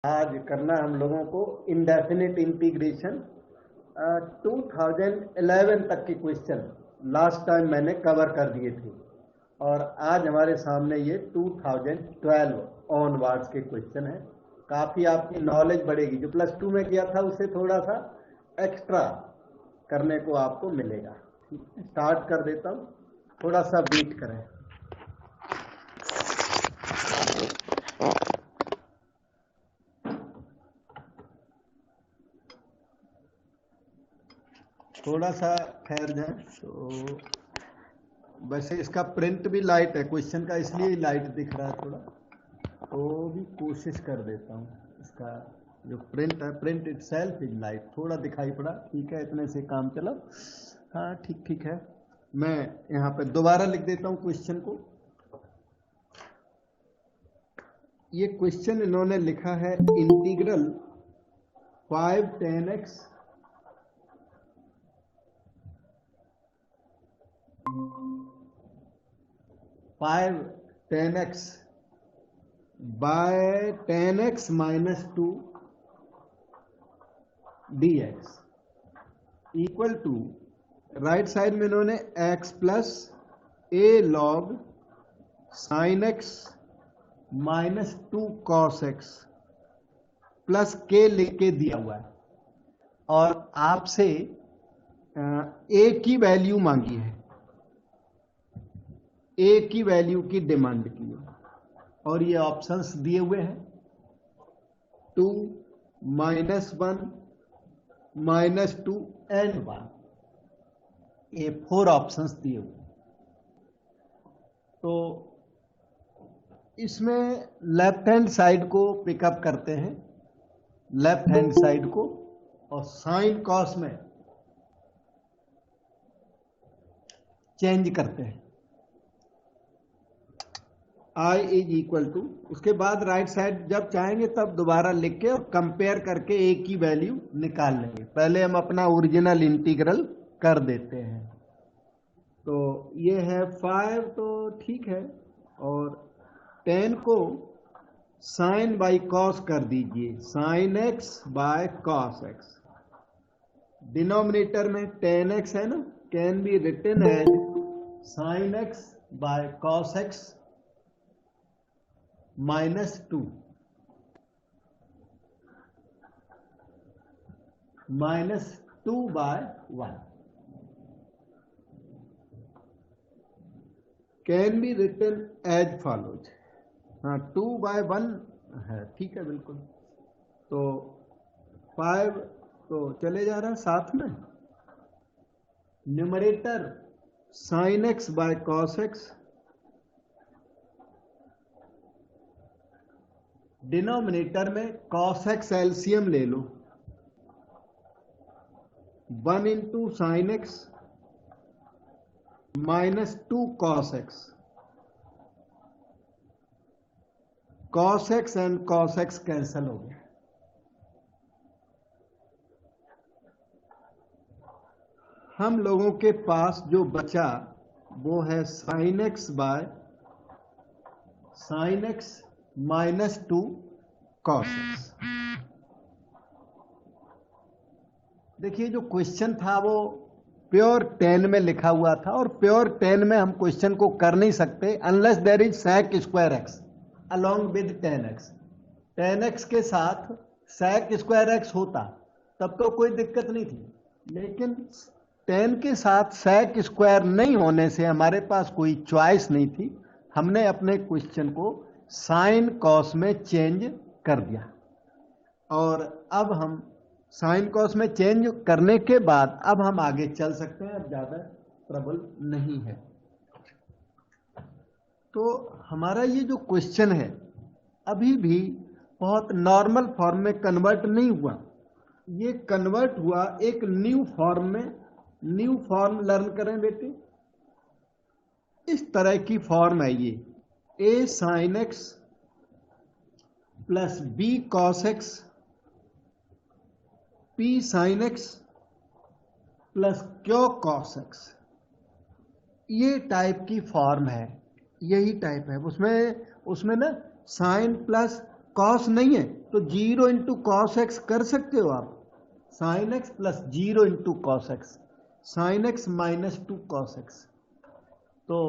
आज करना हम लोगों को इंडेफिनिट इंटीग्रेशन 2011 तक के क्वेश्चन लास्ट टाइम मैंने कवर कर दिए थे और आज हमारे सामने ये 2012 ऑनवर्ड्स के क्वेश्चन हैं। काफ़ी आपकी नॉलेज बढ़ेगी, जो प्लस 2 में किया था उससे थोड़ा सा एक्स्ट्रा करने को आपको मिलेगा। स्टार्ट कर देता हूँ, थोड़ा सा वेट करें। थोड़ा सा ठहर जाए। तो वैसे इसका प्रिंट भी लाइट है क्वेश्चन का, इसलिए लाइट दिख रहा है थोड़ा, तो भी कोशिश कर देता हूँ। इसका जो प्रिंट है, प्रिंट इटसेल्फ इज लाइट, थोड़ा दिखाई पड़ा, ठीक है, इतने से काम चला। हाँ ठीक है। मैं यहाँ पे दोबारा लिख देता हूँ क्वेश्चन को। ये क्वेश्चन इन्होंने लिखा है integral 5 tan x by tan x minus 2 dx equal to, right side में इन्होंने x plus a log sin x minus 2 cos x plus k लिख के दिया हुआ है और आपसे a की वैल्यू मांगी है, a की वैल्यू की डिमांड की है और ये ऑप्शंस दिए हुए हैं 2, -1, -2 एंड 1। ये 4 ऑप्शंस दिए हुए हैं। तो इसमें लेफ्ट हैंड साइड को पिकअप करते हैं, लेफ्ट हैंड साइड को, और साइन कॉस में चेंज करते हैं। I इज इक्वल टू, उसके बाद राइट साइड जब चाहेंगे तब दोबारा लिख के और कंपेयर करके a की वैल्यू निकाल लेंगे। पहले हम अपना ओरिजिनल इंटीग्रल कर देते हैं। तो ये है 5, तो ठीक है, और 10 को साइन बाई कॉस कर दीजिए, sine x by cos x। Denominator में 10x है ना, can be written as sine x by cos x -2 by 1 can be written as follows. हाँ, 2 बाय 1 है, ठीक है, बिल्कुल। तो 5 तो चले जा रहा है साथ में, numerator sine x by cos x, denominator में cos x एलसीएम ले लो, 1 into sine x -2 cos x, cos x and cos x cancel हो गया। हम लोगों के पास जो बचा वो है sine x by sine x -2 cos x। देखिए, जो क्वेश्चन था वो प्योर 10 में लिखा हुआ था और प्योर 10 में हम क्वेश्चन को कर नहीं सकते unless there is sec square x along with 10x। 10x के साथ sec स्क्वायर x होता तब तो कोई दिक्कत नहीं थी, लेकिन 10 के साथ sec स्क्वायर नहीं होने से हमारे पास कोई चॉइस नहीं थी। हमने अपने क्वेश्चन को साइन कॉस में चेंज कर दिया और अब हम साइन कॉस में चेंज करने के बाद अब हम आगे चल सकते हैं, अब ज्यादा ट्रबल नहीं है। तो हमारा ये जो क्वेश्चन है अभी भी बहुत नॉर्मल फॉर्म में कन्वर्ट नहीं हुआ, ये कन्वर्ट हुआ एक न्यू फॉर्म में। न्यू फॉर्म लर्न करें बेटे, इस तरह की फॉर्म है ये, a sin x plus b cos x p sin x plus q cos x। ये टाइप की फॉर्म है, यही टाइप है। उसमें ना साइन प्लस कॉस नहीं है, तो 0 इंटू कॉस एक्स कर सकते हो आप, sine x plus 0 into cos x, sign x minus 2 cos x. तो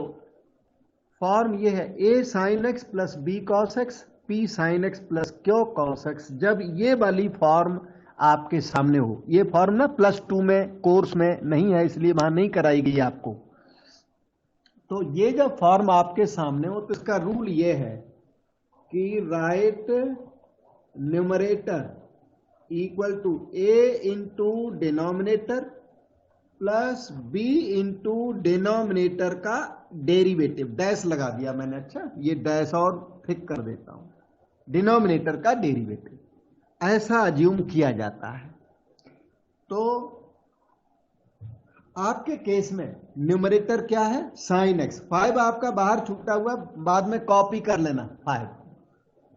फॉर्म ये है a sine x plus b cos x, p sine x plus q cos x. जब ये वाली फॉर्म आपके सामने हो, ये फॉर्म ना +2 में कोर्स में नहीं है, इसलिए वहां नहीं कराई गई आपको। तो ये जब फॉर्म आपके सामने हो तो इसका रूल ये है कि right numerator equal to a into denominator plus b into denominator का डेरिवेटिव। डैश लगा दिया मैंने, अच्छा ये डैश और फिक कर देता हूं, डिनोमिनेटर का डेरिवेटिव, ऐसा अज्यूम किया जाता है। तो आपके केस में न्यूमरेटर क्या है, साइन एक्स। 5 आपका बाहर छूटा हुआ, बाद में कॉपी कर लेना, 5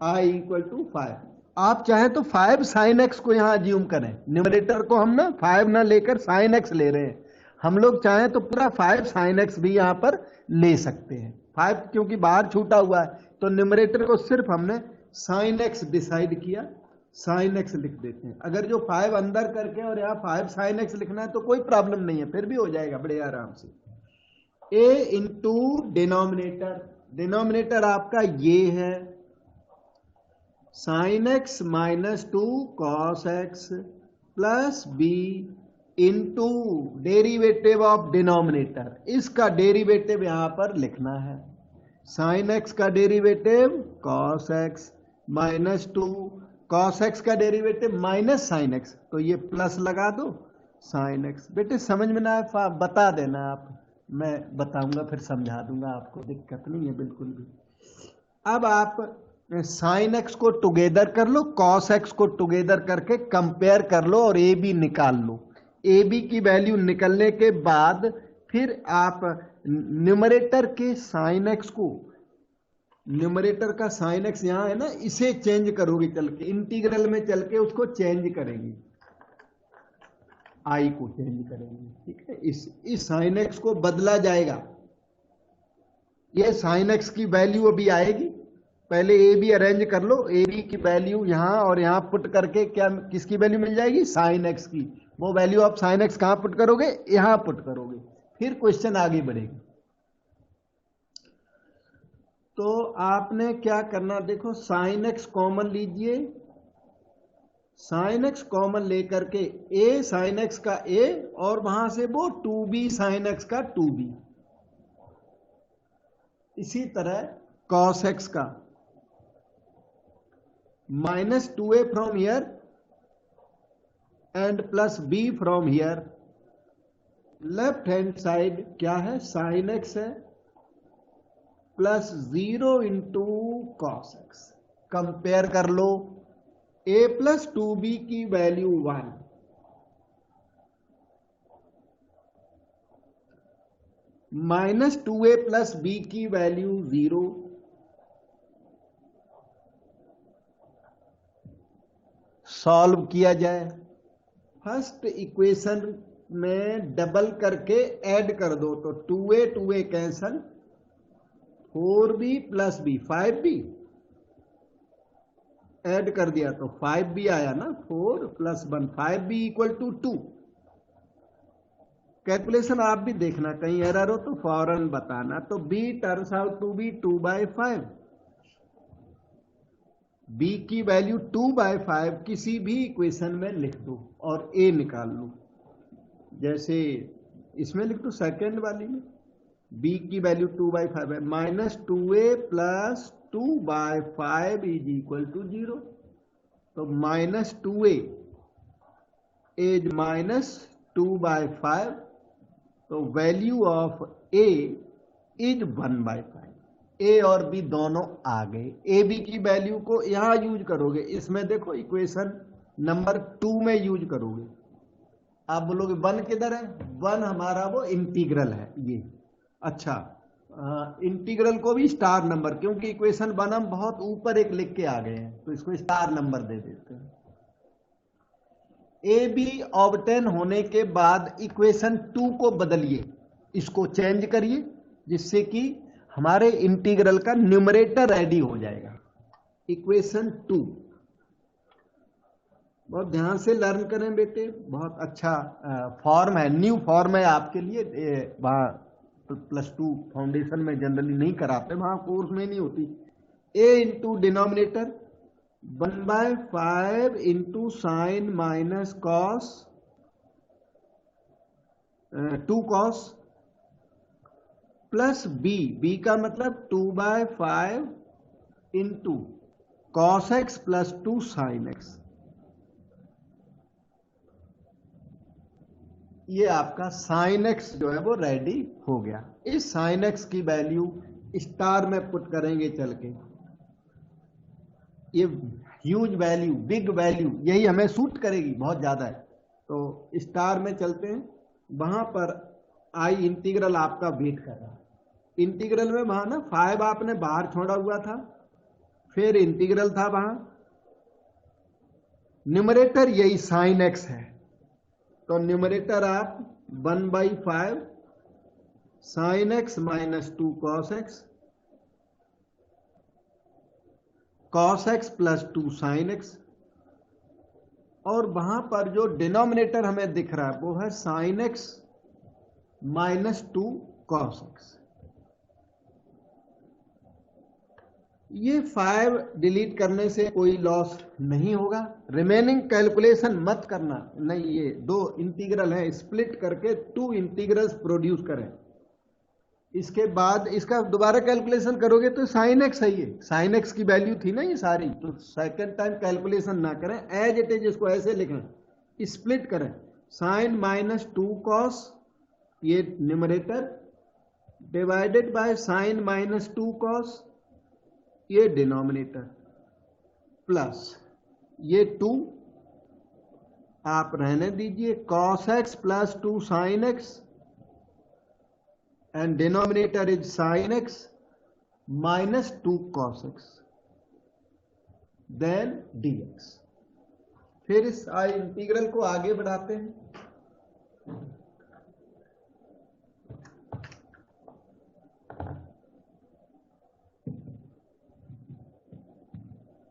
i इक्वल टू 5। आप चाहे तो 5 साइन एक्स को यहां अज्यूम करें, न्यूमरेटर को हम ना 5 ना लेकर साइन एक्स ले रहे हैं, हम लोग चाहें तो पूरा 5 साइन एक्स भी यहां पर ले सकते हैं। 5 क्योंकि बाहर छूटा हुआ है तो न्यूमरेटर को सिर्फ हमने साइन एक्स डिसाइड किया, साइन एक्स लिख देते हैं। अगर जो 5 अंदर करके और यहाँ 5 साइन एक्स लिखना है तो कोई प्रॉब्लम नहीं है, फिर भी हो जाएगा बड़े आराम से। a इंटू डिनोमिनेटर, डिनोमिनेटर आपका ये है sign x minus 2 cos x plus b into derivative of denominator, इसका डेरिवेटिव यहां पर लिखना है, साइन एक्स का derivative cos x minus 2 cos x का डेरिवेटिव माइनस साइन एक्स, तो ये प्लस लगा दो साइन एक्स। बेटे समझ में ना आए बता देना आप, मैं बताऊंगा फिर समझा दूंगा आपको, दिक्कत नहीं है बिल्कुल भी। अब आप साइन एक्स को टुगेदर कर लो, कॉस एक्स को टुगेदर करके कंपेयर कर लो और ए बी निकाल लो। ए बी की वैल्यू निकलने के बाद फिर आप न्यूमरेटर के साइन एक्स को, न्यूमरेटर का साइन एक्स यहां है ना, इसे चेंज करोगे चल के, इंटीग्रल में चल के उसको चेंज करेंगे, आई को चेंज करेंगे, ठीक है। इस साइन एक्स को बदला जाएगा, ये साइन एक्स की वैल्यू अभी आएगी, पहले ए बी अरेंज कर लो, ए बी की वैल्यू यहां और यहां पुट करके क्या किसकी वैल्यू मिल जाएगी, साइन एक्स की। वो वैल्यू आप साइन एक्स कहां पुट करोगे, यहां पुट करोगे, फिर क्वेश्चन आगे बढ़ेगा। तो आपने क्या करना, देखो साइन एक्स कॉमन लीजिए, साइन एक्स कॉमन लेकर के a साइन एक्स का a और वहां से वो 2b साइन एक्स का 2b, इसी तरह कॉस एक्स का minus 2a from here and plus b from here. Left hand side क्या है, साइन एक्स है plus 0 into cos x. Compare कर लो, a प्लस 2b की value 1, minus 2a plus b की वैल्यू 0, सॉल्व किया जाए। First equation में double करके ऐड कर दो, तो 2a cancel, 4b plus b 5b add कर दिया तो 5b आया ना, 4 plus 1 5b equal to 2। Calculation आप भी देखना, कहीं एरर हो तो फौरन बताना। तो b turns out to be 2/5, b की वैल्यू 2/5 किसी भी इक्वेशन में लिख दो और a निकाल लो, जैसे इसमें लिख दो सेकेंड वाली में, b की वैल्यू 2/5 है, minus 2a plus 2/5 is equal to 0। तो माइनस 2a इज माइनस 2/5, तो value of a is 1/5। a और b दोनों आ गए, a b की वैल्यू को यहां यूज करोगे, इसमें देखो इक्वेशन नंबर 2 में यूज करोगे। आप बोलोगे 1 किधर है, 1 हमारा वो इंटीग्रल है ये, अच्छा इंटीग्रल को भी स्टार नंबर, क्योंकि इक्वेशन 1 हम बहुत ऊपर एक लिख के आ गए हैं तो इसको स्टार नंबर दे देते हैं। ए बी ऑब्टेन होने के बाद इक्वेशन 2 को बदलिए, इसको चेंज करिए, जिससे कि हमारे इंटीग्रल का न्यूमरेटर रेडी हो जाएगा। इक्वेशन 2 बहुत ध्यान से लर्न करें बेटे, बहुत अच्छा फॉर्म है, न्यू फॉर्म है आपके लिए। वहाँ +2 फाउंडेशन में जनरली नहीं कराते, वहाँ कोर्स में नहीं होती। a into denominator 1/5 into sine minus cos 2 cos plus b का मतलब 2/5 into cos x plus 2 sine x. ये आपका साइन एक्स जो है वो रेडी हो गया। इस साइन एक्स की वैल्यू स्टार में पुट करेंगे चल के। ये ह्यूज वैल्यू, बिग वैल्यू, यही हमें सूट करेगी, बहुत ज्यादा है। तो स्टार में चलते हैं, वहां पर आई इंटीग्रल आपका वेट कर रहा है। इंटीग्रल में वहां ना 5 आपने बाहर छोड़ा हुआ था, फिर इंटीग्रल था वहां, न्यूमरेटर यही साइन एक्स है, तो न्यूमरेटर आप 1/5 sign x minus 2 cos x, cos x plus 2 sine x, और वहां पर जो डिनोमिनेटर हमें दिख रहा है वो है sign x minus 2 cos x. ये 5 डिलीट करने से कोई लॉस नहीं होगा। रिमेनिंग कैलकुलेशन मत करना, नहीं, ये 2 इंटीग्रल है, स्प्लिट करके 2 इंटीग्रल्स प्रोड्यूस करें। इसके बाद इसका दोबारा कैलकुलेशन करोगे तो साइन एक्स है, ये साइन एक्स की वैल्यू थी ना ये सारी, तो सेकंड टाइम कैलकुलेशन ना करें, एज इट इज इसको ऐसे लिखें, स्प्लिट करें। साइन माइनस 2 कॉस ये numerator divided by sine minus 2 cos ये डिनोमिनेटर, प्लस ये 2 आप रहने दीजिए, cos x plus 2 sine x, and denominator is sin x minus 2 cos x, then dx। फिर इस इंटीग्रल को आगे बढ़ाते हैं।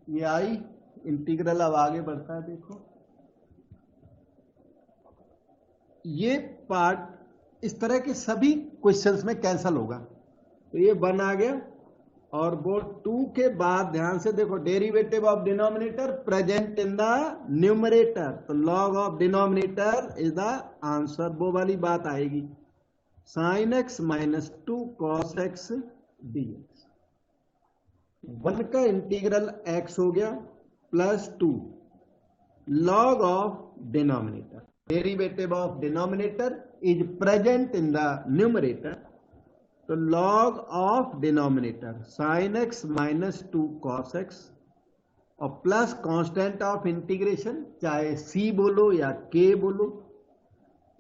ये आई इंटीग्रल अब आगे बढ़ता है, देखो ये पार्ट इस तरह के सभी क्वेश्चंस में कैंसल होगा, तो ये 1 आ गया, और वो 2 के बाद ध्यान से देखो, derivative of denominator present in the numerator, तो log of denominator is the answer, वो वाली बात आएगी, sine x minus 2 cos x dx. 1 का इंटीग्रल x हो गया plus 2 log of denominator, derivative of denominator is present in the numerator, तो log of denominator sin x minus 2 cos x और plus constant of integration, चाहे c बोलो या k बोलो,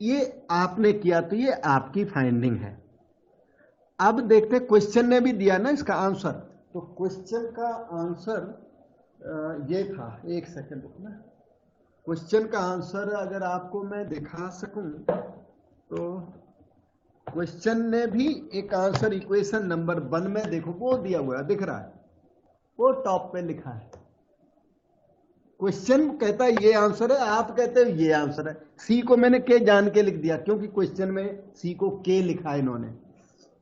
ये आपने किया तो ये आपकी फाइंडिंग है। अब देखते क्वेश्चन ने भी दिया ना इसका आंसर, तो क्वेश्चन का आंसर ये था, एक सेकंड रुकना, क्वेश्चन का आंसर अगर आपको मैं दिखा सकूं तो क्वेश्चन ने भी एक आंसर इक्वेशन नंबर 1 में देखो वो दिया हुआ है, दिख रहा है, वो टॉप पे लिखा है। क्वेश्चन कहता है ये आंसर है, आप कहते हो ये आंसर है। सी को मैंने के जान के लिख दिया क्योंकि क्वेश्चन में सी को के लिखा है इन्होंने।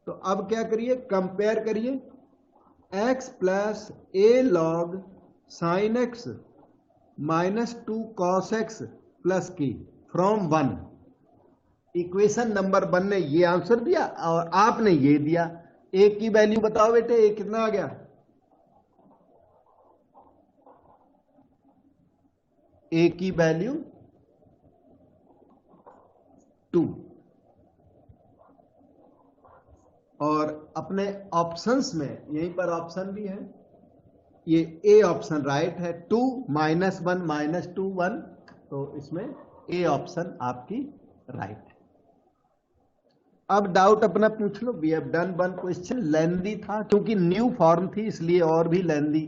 तो अब क्या करिए, कंपेयर करिए, x plus A log sine x minus 2 cos x plus की फ्रॉम 1। इक्वेशन नंबर 1 ने ये आंसर दिया और आपने ये दिया। ए की वैल्यू बताओ बेटे, ए कितना आ गया? ए की वैल्यू 2 और अपने ऑप्शंस में यहीं पर ऑप्शन भी है, ये ए ऑप्शन राइट है, 2 -1 -2 1, तो इसमें ए ऑप्शन आपकी राइट है। अब डाउट अपना पूछ लो। वी हैव डन 1 क्वेश्चन, लेंदी था क्योंकि न्यू फॉर्म थी इसलिए और भी लेंदी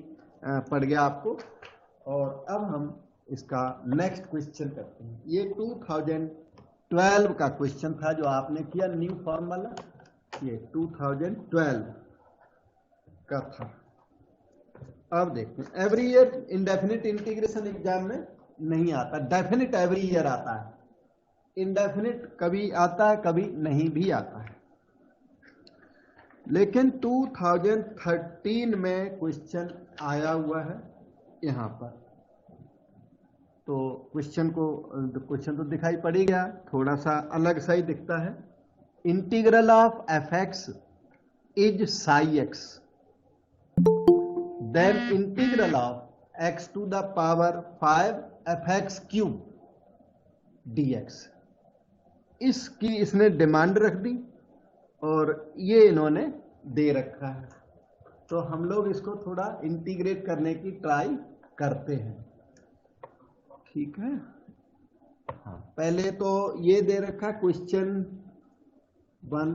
पड़ गया आपको। और अब हम इसका नेक्स्ट क्वेश्चन करते हैं। ये 2012 का क्वेश्चन था जो आपने किया न्यू फॉर्म वाला, ये 2012 का था। अब देखते हैं, every year indefinite integration exam में नहीं आता, डेफिनेट एवरी ईयर आता है, इंडेफिनिट कभी आता है कभी नहीं भी आता है। लेकिन 2013 में क्वेश्चन आया हुआ है यहां पर, तो क्वेश्चन तो दिखाई पड़ ही गया, थोड़ा सा अलग सा ही दिखता है। Integral of F X is psi X, then integral of X to the power 5 F X cube dx। इसकी इसने डिमांड रख दी और ये इन्होंने दे रखा है, तो हम लोग इसको थोड़ा इंटीग्रेट करने की ट्राई करते हैं, ठीक है। हाँ, पहले तो ये दे रखा क्वेश्चन 1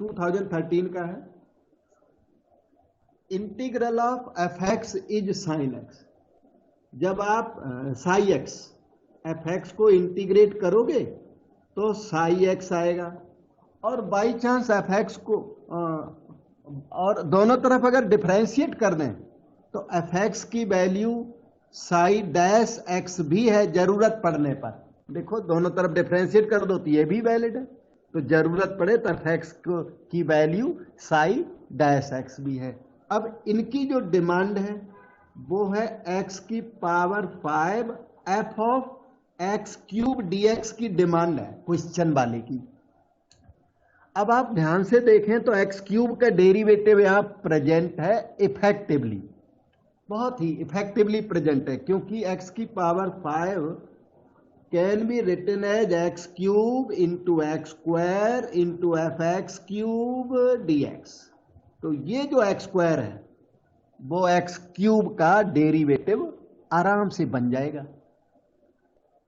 2013 का है, integral of F X is sine x. जब आप साई एक्स एफ एक्स को इंटीग्रेट करोगे तो साई एक्स आएगा, और बाई चांस एफ एक्स को और दोनों तरफ अगर डिफरेंशिएट कर दें तो एफ एक्स की वैल्यू साई डैश एक्स भी है जरूरत पड़ने पर। देखो दोनों तरफ डिफरेंशिएट कर दो तो ये भी वैलिड है, तो जरूरत पड़े तो एफ एक्स की वैल्यू साई डैश एक्स भी है। अब इनकी जो डिमांड है वो है एक्स की power 5 F of X cube dx की डिमांड है क्वेश्चन वाले की। अब आप ध्यान से देखें तो एक्स क्यूब का डेरिवेटिव यहां प्रेजेंट है इफेक्टिवली, बहुत ही इफेक्टिवली प्रेजेंट है, क्योंकि एक्स की power 5 can be written as X cube into X square into F X cube dx. तो ये जो एक्स स्क्वायर है वो एक्स क्यूब का डेरिवेटिव आराम से बन जाएगा।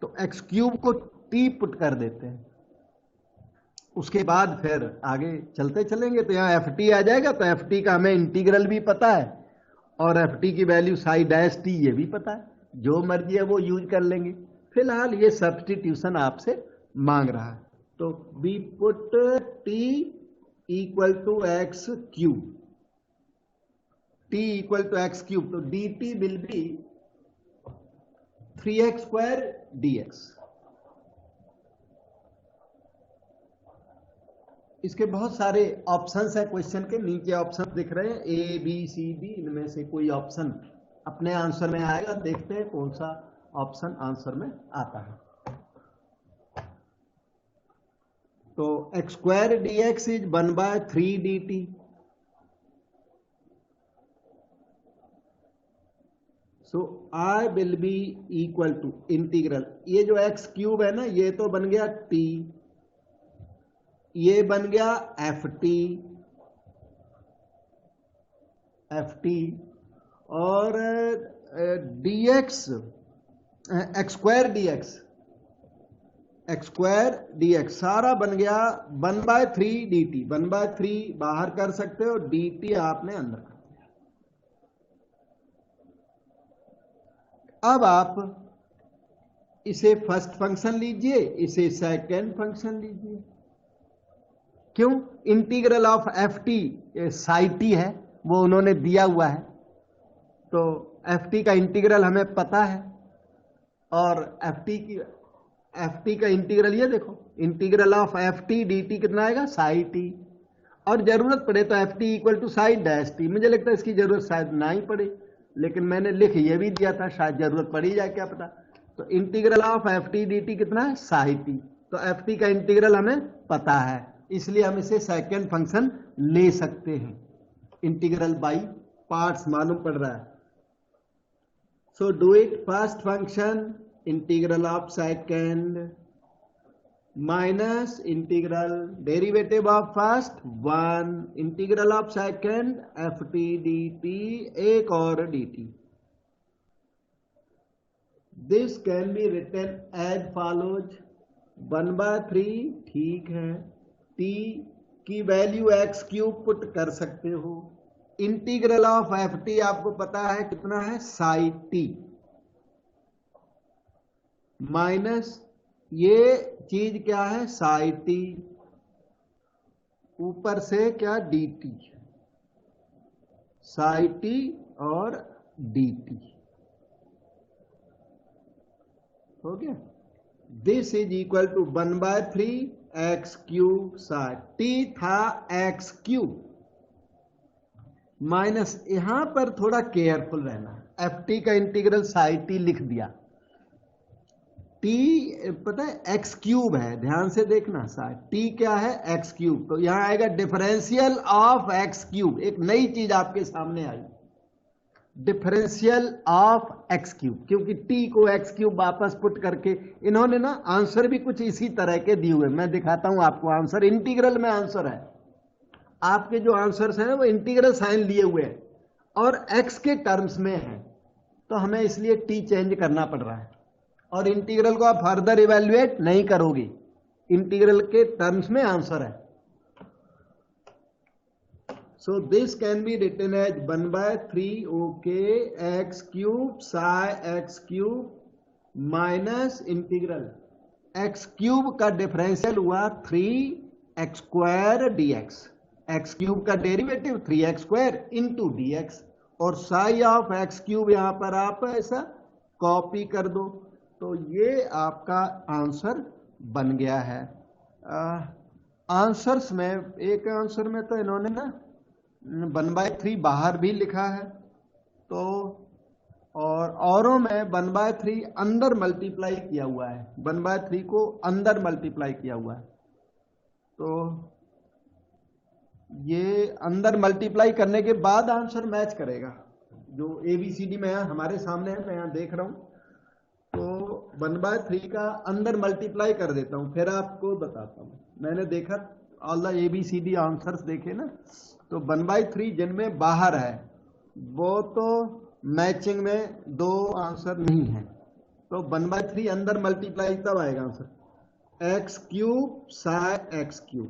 तो एक्स क्यूब को टी पुट कर देते हैं, उसके बाद फिर आगे चलते चलेंगे तो यहाँ एफ टी आ जाएगा, तो एफ टी का हमें इंटीग्रल भी पता है और एफ टी की वैल्यू साई डैश टी ये भी पता है, जो मर्जी है वो यूज कर लेंगे। फिलहाल ये सब्स्टिट्यूशन आपसे मांग रहा है, तो be put t equal to x cube, t equal to x cube, तो d t will be 3x square dx। इसके बहुत सारे ऑप्शंस है क्वेश्चन के, नीचे ऑप्शन दिख रहे हैं ए बी सी डी, इनमें से कोई ऑप्शन अपने आंसर में आएगा, देखते हैं कौन सा ऑप्शन आंसर में आता है। तो X square D X is 1/3 dt, so I will be equal to integral, ये जो एक्स क्यूब है ना ये तो बन गया टी, ये बन गया एफ टी और dx एक्स स्क्वायर dx सारा बन गया 1/3 dt, 1/3 बाहर कर सकते हो, dt आपने अंदर। अब आप इसे फर्स्ट फंक्शन लीजिए, इसे सेकेंड फंक्शन लीजिए। क्यों? Integral of F T psi T है, वो उन्होंने दिया हुआ है, तो एफ टी का इंटीग्रल हमें पता है, और एफ टी का इंटीग्रल ये देखो, integral of F T D T कितना आएगा साई टी, और जरूरत पड़े तो F T equal to psi dash T. मुझे लगता है इसकी जरूरत शायद ना ही पड़े, लेकिन मैंने लिख ये भी दिया था, शायद जरूरत पड़ी जाए क्या पता। तो integral of F T D T कितना है साई टी, तो एफ टी का इंटीग्रल हमें पता है, इसलिए हम इसे सेकेंड फंक्शन ले सकते हैं। इंटीग्रल बाई पार्ट्स मालूम पड़ रहा है, so do it. First function integral of second minus integral derivative of first 1 integral of second F T D T एक और D T. This can be written as follows 1/3, ठीक है, T की value x cube put कर सकते हो, integral of F T आपको पता है कितना है साई टी, माइनस ये चीज क्या है साई टी, ऊपर से क्या डी टी, साई टी और डी टी। हो गया। This is equal to 1/3 x³ psi, t था x³ माइनस, यहां पर थोड़ा केयरफुल रहना, ft का इंटीग्रल साइ t लिख दिया, t पता है x³ है, ध्यान से देखना, साइ t क्या है x³, तो यहां आएगा डिफरेंशियल ऑफ x³, एक नई चीज आपके सामने आई, डिफरेंशियल ऑफ x³, क्योंकि t को x³ वापस पुट करके इन्होंने ना आंसर भी कुछ इसी तरह के दिए हुए, मैं दिखाता हूं आपको आंसर, इंटीग्रल में आंसर है, आपके जो आंसर्स हैं वो इंटीग्रल साइन लिए हुए हैं और x के टर्म्स में है, तो हमें इसलिए t चेंज करना पड़ रहा है, और इंटीग्रल को आप फर्दर इवेल्युएट नहीं करोगे, इंटीग्रल के टर्म्स में आंसर है। So this can be written as 1/3 okay x³ psi x³ minus integral x³ का डिफरेंशियल हुआ 3x² dx, x³ का डेरिवेटिव 3x² इंटू dx, और साई ऑफ x³ यहां पर आप ऐसा कॉपी कर दो, तो ये आपका आंसर बन गया है। आंसर्स में, एक आंसर में तो इन्होंने ना 1/3 बाहर भी लिखा है, तो और औरों में 1/3 अंदर मल्टीप्लाई किया हुआ है, 1/3 को अंदर मल्टीप्लाई किया हुआ है, तो ये अंदर मल्टीप्लाई करने के बाद आंसर मैच करेगा, जो ABCD में है हमारे सामने है, मैं यहां देख रहा हूं, तो 1/3 का अंदर मल्टीप्लाई कर देता हूं, फिर आपको बताता हूं, मैंने देखा ऑल द ABCD आंसर्स देखे ना, तो 1/3 जिनमें बाहर है वो तो मैचिंग में दो आंसर नहीं है, तो 1/3 अंदर मल्टीप्लाई तब आएगा आंसर, x³ साइ x³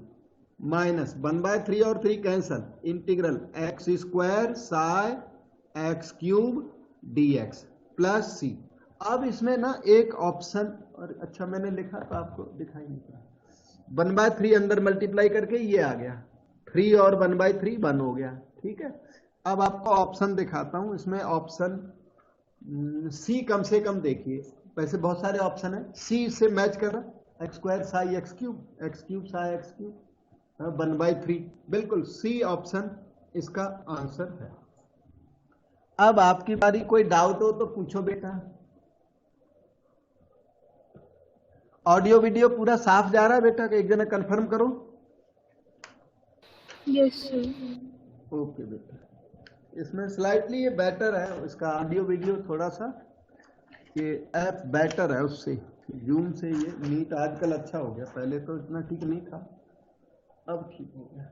माइनस 1/3 और 3 कैंसल, इंटीग्रल x² साइ x³ dx प्लस c। अब इसमें ना एक ऑप्शन, और अच्छा मैंने लिखा तो आपको दिखाई नहीं पड़ा, 1/3 अंदर मल्टीप्लाई करके ये आ गया 3 और 1/3 1 हो गया, ठीक है। अब आपको ऑप्शन दिखाता हूं, इसमें ऑप्शन सी कम से कम देखिए, वैसे बहुत सारे ऑप्शन है, सी से मैच कर रहा, x² साइ x³ x³ साइ x³, 1/3, बिल्कुल सी ऑप्शन इसका आंसर है। अब आपकी बारी, कोई डाउट हो तो पूछो बेटा। ऑडियो वीडियो पूरा साफ जा रहा है बेटा, एक जना कंफर्म करो। Yes sir. ओके बेटा, इसमें स्लाइटली ये बेटर है, इसका ऑडियो वीडियो थोड़ा सा ये ऐप बेटर है उससे, जूम से ये मीट आजकल अच्छा हो गया, पहले तो इतना ठीक नहीं था, अब ठीक हो गया।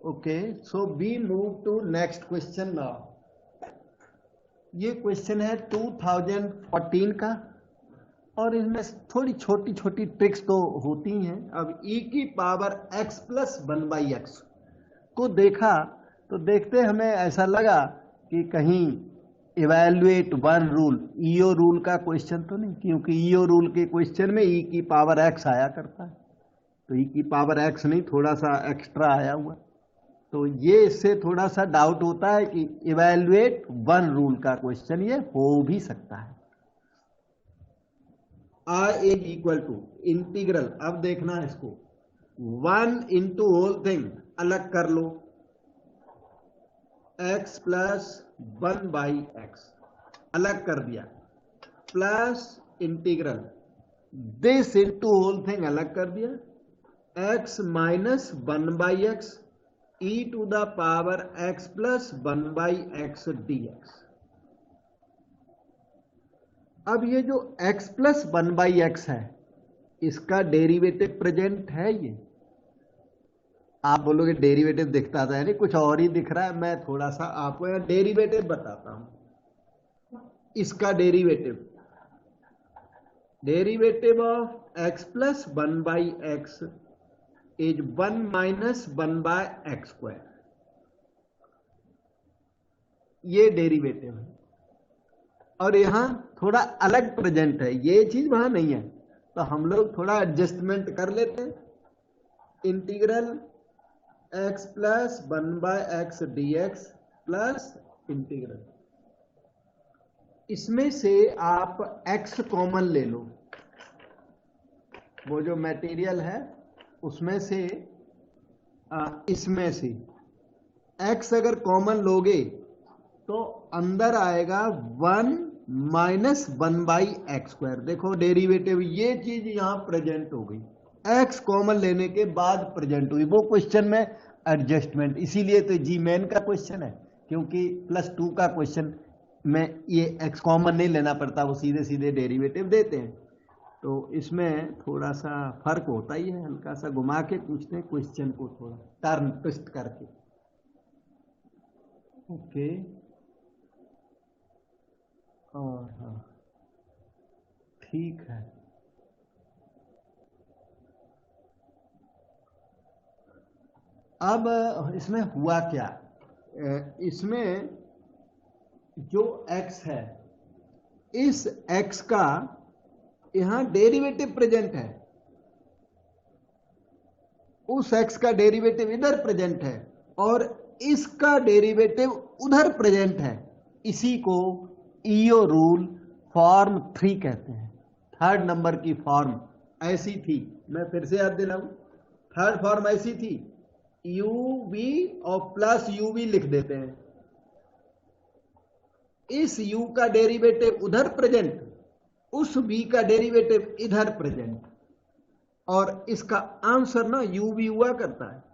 Okay, so we move to next question now. ये क्वेश्चन है 2014 का, और इसमें थोड़ी छोटी छोटी ट्रिक्स तो होती हैं। अब e की पावर x प्लस 1/x को देखा तो देखते हमें ऐसा लगा कि कहीं evaluate one rule, EO rule का क्वेश्चन तो नहीं, क्योंकि ईओ रूल के क्वेश्चन में e की पावर x आया करता है, तो e की पावर x नहीं, थोड़ा सा एक्स्ट्रा आया हुआ, तो ये इससे थोड़ा सा डाउट होता है कि इवैल्यूएट वन रूल का क्वेश्चन ये हो भी सकता है। I is equal to integral, अब देखना है इसको, 1 इंटू होल थिंग अलग कर लो, x प्लस 1/x अलग कर दिया, plus integral this into whole thing अलग कर दिया, x minus 1/x e to the power x plus 1/x dx। अब ये जो x प्लस 1/x है, इसका डेरिवेटिव प्रेजेंट है, ये आप बोलोगे डेरिवेटिव दिखता था, यानी कुछ और ही दिख रहा है, मैं थोड़ा सा आपको यहाँ डेरिवेटिव बताता हूं। इसका derivative of x plus 1/x is 1 minus 1/x², ये डेरिवेटिव है, और यहां थोड़ा अलग प्रेजेंट है, ये चीज वहां नहीं है, तो हम लोग थोड़ा एडजस्टमेंट कर लेते हैं। Integral x plus 1/x dx plus integral. इसमें से आप x कॉमन ले लो, वो जो मटेरियल है उसमें से इसमें से x अगर कॉमन लोगे तो अंदर आएगा 1 माइनस 1/x²। देखो डेरिवेटिव, ये चीज यहां प्रेजेंट हो गई, x कॉमन लेने के बाद प्रेजेंट हुई। वो क्वेश्चन में एडजस्टमेंट, इसीलिए तो जी मेन का क्वेश्चन है, क्योंकि +2 का क्वेश्चन में ये x कॉमन नहीं लेना पड़ता, वो सीधे सीधे डेरिवेटिव देते हैं। तो इसमें थोड़ा सा फर्क होता ही है, हल्का सा घुमा के पूछते हैं क्वेश्चन को, थोड़ा टर्न ट्विस्ट करके। ओके, और हाँ ठीक है। अब इसमें हुआ क्या, इसमें जो x है, इस x का यहां डेरिवेटिव प्रेजेंट है, उस x का डेरिवेटिव इधर प्रेजेंट है और इसका डेरिवेटिव उधर प्रेजेंट है। इसी को ईओ रूल फॉर्म 3 कहते हैं। 3rd नंबर की फॉर्म ऐसी थी, मैं फिर से याद दिलाऊं, 3rd फॉर्म ऐसी थी, uv और प्लस uv लिख देते हैं। इस u का डेरिवेटिव उधर प्रेजेंट, उस v का डेरिवेटिव इधर प्रेजेंट, और इसका आंसर ना uv हुआ करता है,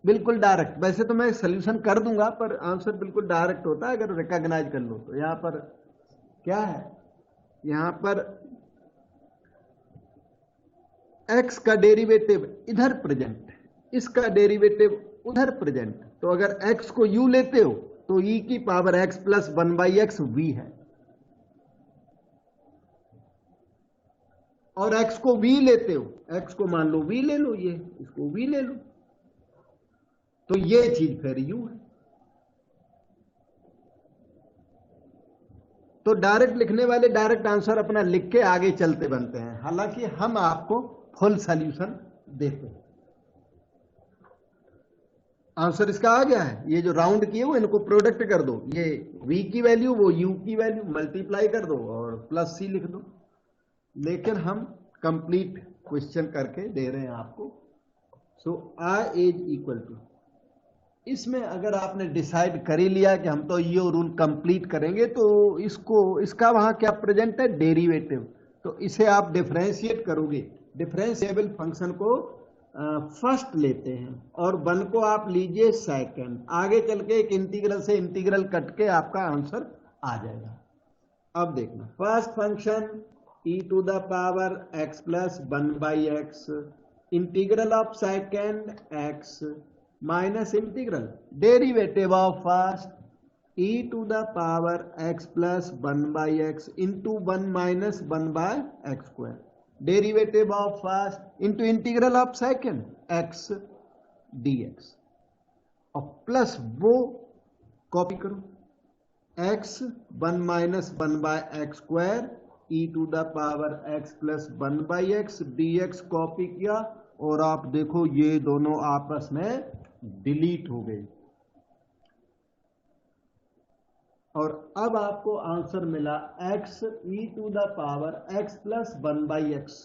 बिल्कुल डायरेक्ट। वैसे तो मैं सॉल्यूशन कर दूंगा, पर आंसर बिल्कुल डायरेक्ट होता है अगर रिकॉग्नाइज कर लो तो। यहां पर क्या है, यहां पर x का डेरिवेटिव इधर प्रेजेंट, इसका डेरिवेटिव उधर प्रेजेंट। तो अगर x को u लेते हो तो e की power x plus 1/x v है, और x को v लेते हो, x को मान लो v ले लो, ये इसको v ले लो, तो ये चीज फिर u है। तो डायरेक्ट लिखने वाले डायरेक्ट आंसर अपना लिख के आगे चलते बनते हैं, हालांकि हम आपको फुल सॉल्यूशन देते हैं। आंसर इसका आ गया है, ये जो राउंड किए वो इनको प्रोडक्ट कर दो, ये v की वैल्यू वो u की वैल्यू मल्टीप्लाई कर दो और प्लस c लिख दो। लेकिन हम कंप्लीट क्वेश्चन करके दे रहे हैं आपको। सो I इज इक्वल टू, इसमें अगर आपने डिसाइड कर ही लिया कि हम तो ये रूल कंप्लीट करेंगे, तो इसका वहां क्या प्रेजेंट है, डेरिवेटिव, तो इसे आप डिफरेंशिएट करोगे। डिफरेंशिएबल फंक्शन को फर्स्ट लेते हैं और 1 को आप लीजिए सेकंड, आगे चल के एक इंटीग्रल से इंटीग्रल कट के आपका आंसर आ जाएगा। अब देखना, first function e to the power x plus 1/x, integral of second x minus integral derivative of first e to the power x plus 1/x into 1 minus 1/x², derivative of first into integral of second x dx, और plus वो copy करो x 1 minus 1/x² e to the power x plus 1/x dx copy किया, और आप देखो ये दोनों आपस में डिलीट हो गए, और अब आपको आंसर मिला x e to the power x plus 1/x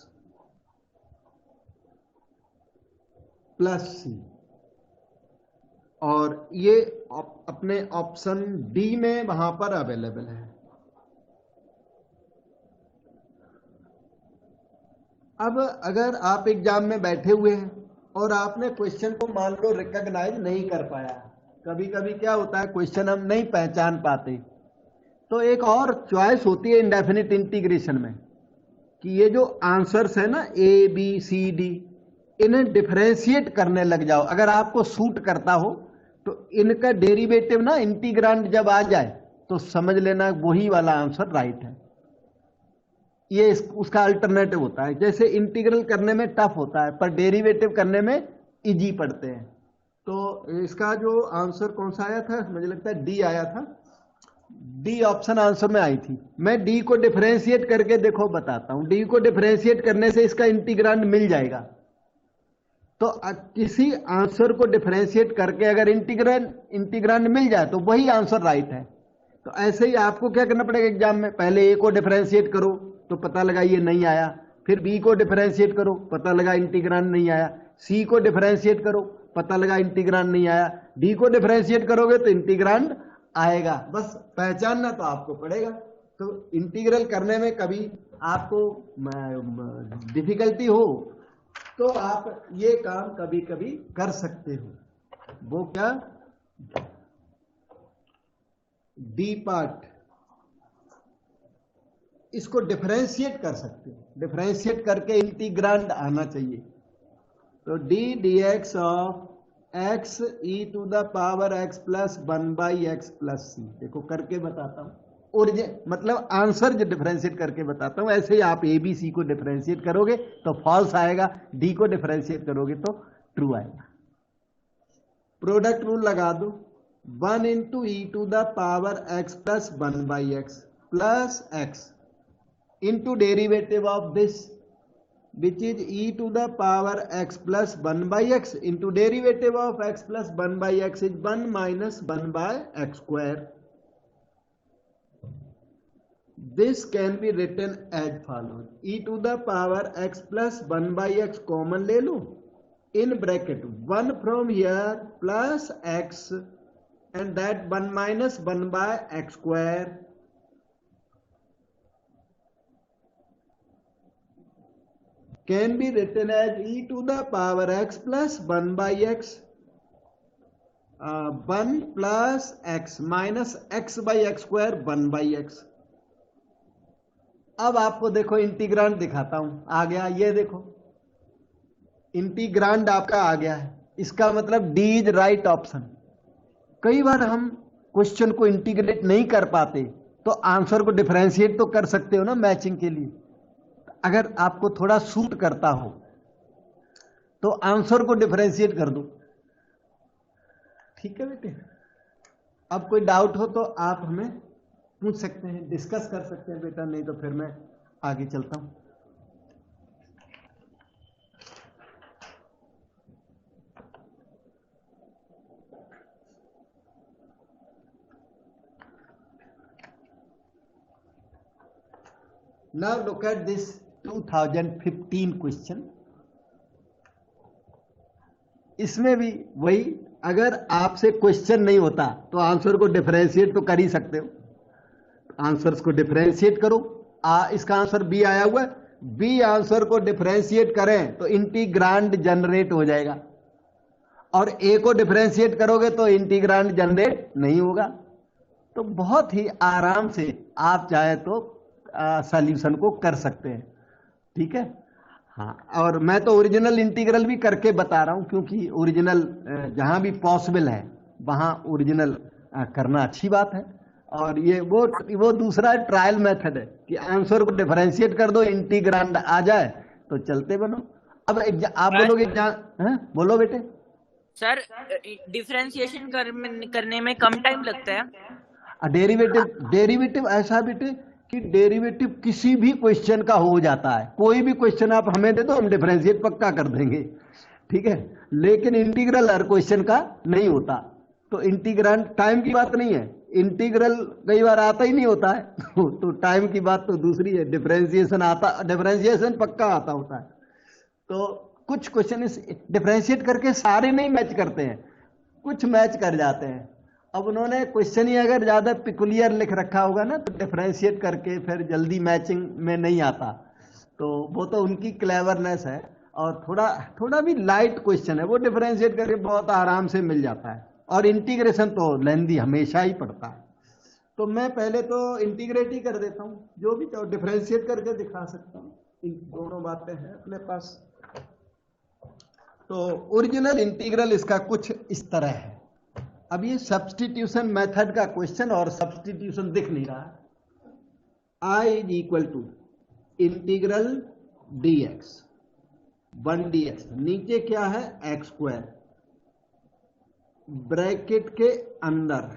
plus c, और ये अपने ऑप्शन डी में वहां पर अवेलेबल है। अब अगर आप एग्जाम में बैठे हुए हैं और आपने क्वेश्चन को मान लो रिकॉग्नाइज नहीं कर पाया, कभी कभी क्या होता है क्वेश्चन हम नहीं पहचान पाते, तो एक और चॉइस होती है इंडेफिनिट इंटीग्रेशन में कि ये जो आंसर्स है ना ए बी सी डी, इन्हें डिफरेंशिएट करने लग जाओ। अगर आपको सूट करता हो तो इनका डेरिवेटिव ना इंटीग्रांड जब आ जाए तो समझ लेना वही वाला आंसर राइट है। ये उसका अल्टरनेटिव होता है, जैसे इंटीग्रल करने में टफ होता है पर डेरिवेटिव करने में इजी पड़ते हैं। तो इसका जो आंसर कौन सा आया था, मुझे लगता है डी आया था, डी ऑप्शन आंसर में आई थी। मैं डी को डिफरेंशिएट करके देखो बताता हूं, डी को डिफरेंशिएट करने से इसका इंटीग्रांड मिल जाएगा। तो किसी आंसर को डिफरेंशिएट करके अगर इंटीग्रांड मिल जाए तो वही आंसर राइट है। तो ऐसे ही आपको क्या करना पड़ेगा एग्जाम में, पहले ए को डिफरेंशिएट करो तो पता लगा ये नहीं आया, फिर बी को डिफरेंशिएट करो पता लगा इंटीग्रांड नहीं आया, सी को डिफरेंशिएट करो पता लगा इंटीग्रांड नहीं आया, डी को डिफरेंशिएट करोगे तो इंटीग्रांड आएगा। बस पहचानना तो आपको पड़ेगा। तो इंटीग्रल करने में कभी आपको डिफिकल्टी हो तो आप ये काम कभी कभी कर सकते हो। वो क्या, डी पार्ट, इसको डिफरेंशिएट कर सकते हो, डिफरेंशिएट करके इंटीग्रांड आना चाहिए। तो d d x of x e to the power x plus 1/x plus C, देखो करके बताता हूं, और मतलब आंसर जो डिफरेंशिएट करके बताता हूं। ऐसे ही आप ए बी सी को डिफरेंशिएट करोगे तो फॉल्स आएगा, डी को डिफरेंशिएट करोगे तो ट्रू आएगा। प्रोडक्ट रूल लगा दो, 1 into E to the power x plus 1/x plus X into derivative of this which is e to the power x plus 1/x into derivative of x plus 1/x is 1 minus 1/x square. This can be written as follows, e to the power x plus 1/x common ले लो, in bracket 1 from here plus x and that 1 minus 1/x square can be written as e to the power x plus 1/x 1 plus x minus x by x square 1/x। अब आपको देखो integrand दिखाता हूं, आ गया, ये देखो integrand आपका आ गया है, इसका मतलब डी इज राइट ऑप्शन। कई बार हम क्वेश्चन को इंटीग्रेट नहीं कर पाते तो आंसर को डिफरेंशिएट तो कर सकते हो ना मैचिंग के लिए। अगर आपको थोड़ा सूट करता हो तो आंसर को डिफरेंशिएट कर दो, ठीक है बेटे। अब कोई डाउट हो तो आप हमें पूछ सकते हैं, डिस्कस कर सकते हैं बेटा, नहीं तो फिर मैं आगे चलता हूं। Now look at this 2015 question. इसमें भी वही, अगर आपसे क्वेश्चन नहीं होता तो आंसर को डिफरेंशिएट तो कर ही सकते हो, आंसर्स को डिफरेंशिएट करो। इसका आंसर बी आया हुआ है, बी आंसर को डिफरेंशिएट करें तो इंटीग्रांड जनरेट हो जाएगा, और ए को डिफरेंशिएट करोगे तो इंटीग्रांड जनरेट नहीं होगा। तो बहुत ही आराम से आप चाहे तो सॉल्यूशन को कर सकते हैं, ठीक है। हाँ, और मैं तो ओरिजिनल इंटीग्रल भी करके बता रहा हूं, क्योंकि ओरिजिनल जहां भी पॉसिबल है वहां ओरिजिनल करना अच्छी बात है। और ये वो दूसरा ट्रायल मेथड है कि आंसर को डिफरेंशिएट कर दो, इंटीग्रांड आ जाए तो चलते बनो। अब आप बोलोगे बोलो बेटे। सर डिफरेंशिएशन करने में कम टाइम लगता है। डेरिवेटिव ऐसा बेटे कि डेरिवेटिव किसी भी क्वेश्चन का हो जाता है, कोई भी क्वेश्चन आप हमें दे दो हम डिफरेंशिएट पक्का कर देंगे, ठीक है। लेकिन इंटीग्रल हर क्वेश्चन का नहीं होता। तो इंटीग्रांड टाइम की बात नहीं है, इंटीग्रल कई बार आता ही नहीं होता है तो टाइम की बात तो दूसरी है। डिफरेंशिएशन पक्का आता होता है। तो कुछ क्वेश्चन डिफरेंशिएट करके सारे नहीं मैच करते हैं, कुछ मैच कर जाते हैं। अब उन्होंने क्वेश्चन ही अगर ज्यादा पिकुलियर लिख रखा होगा ना तो डिफरेंशिएट करके फिर जल्दी मैचिंग में नहीं आता। तो वो तो उनकी क्लेवरनेस है, और थोड़ा भी लाइट क्वेश्चन है वो डिफरेंशिएट करके बहुत आराम से मिल जाता है। और इंटीग्रेशन तो लेंदी हमेशा ही पड़ता है। तो मैं पहले तो इंटीग्रेट ही कर देता हूं, जो भी चाहो डिफरेंशिएट करके दिखा सकता हूं, इन दोनों बातें हैं अपने पास। तो ओरिजिनल इंटीग्रल इसका कुछ इस तरह है। अब ये सब्स्टिट्यूशन मेथड का क्वेश्चन, और सब्स्टिट्यूशन दिख नहीं रहा। I is equal to integral dx 1 dx, नीचे क्या है x स्क्वायर, ब्रैकेट के अंदर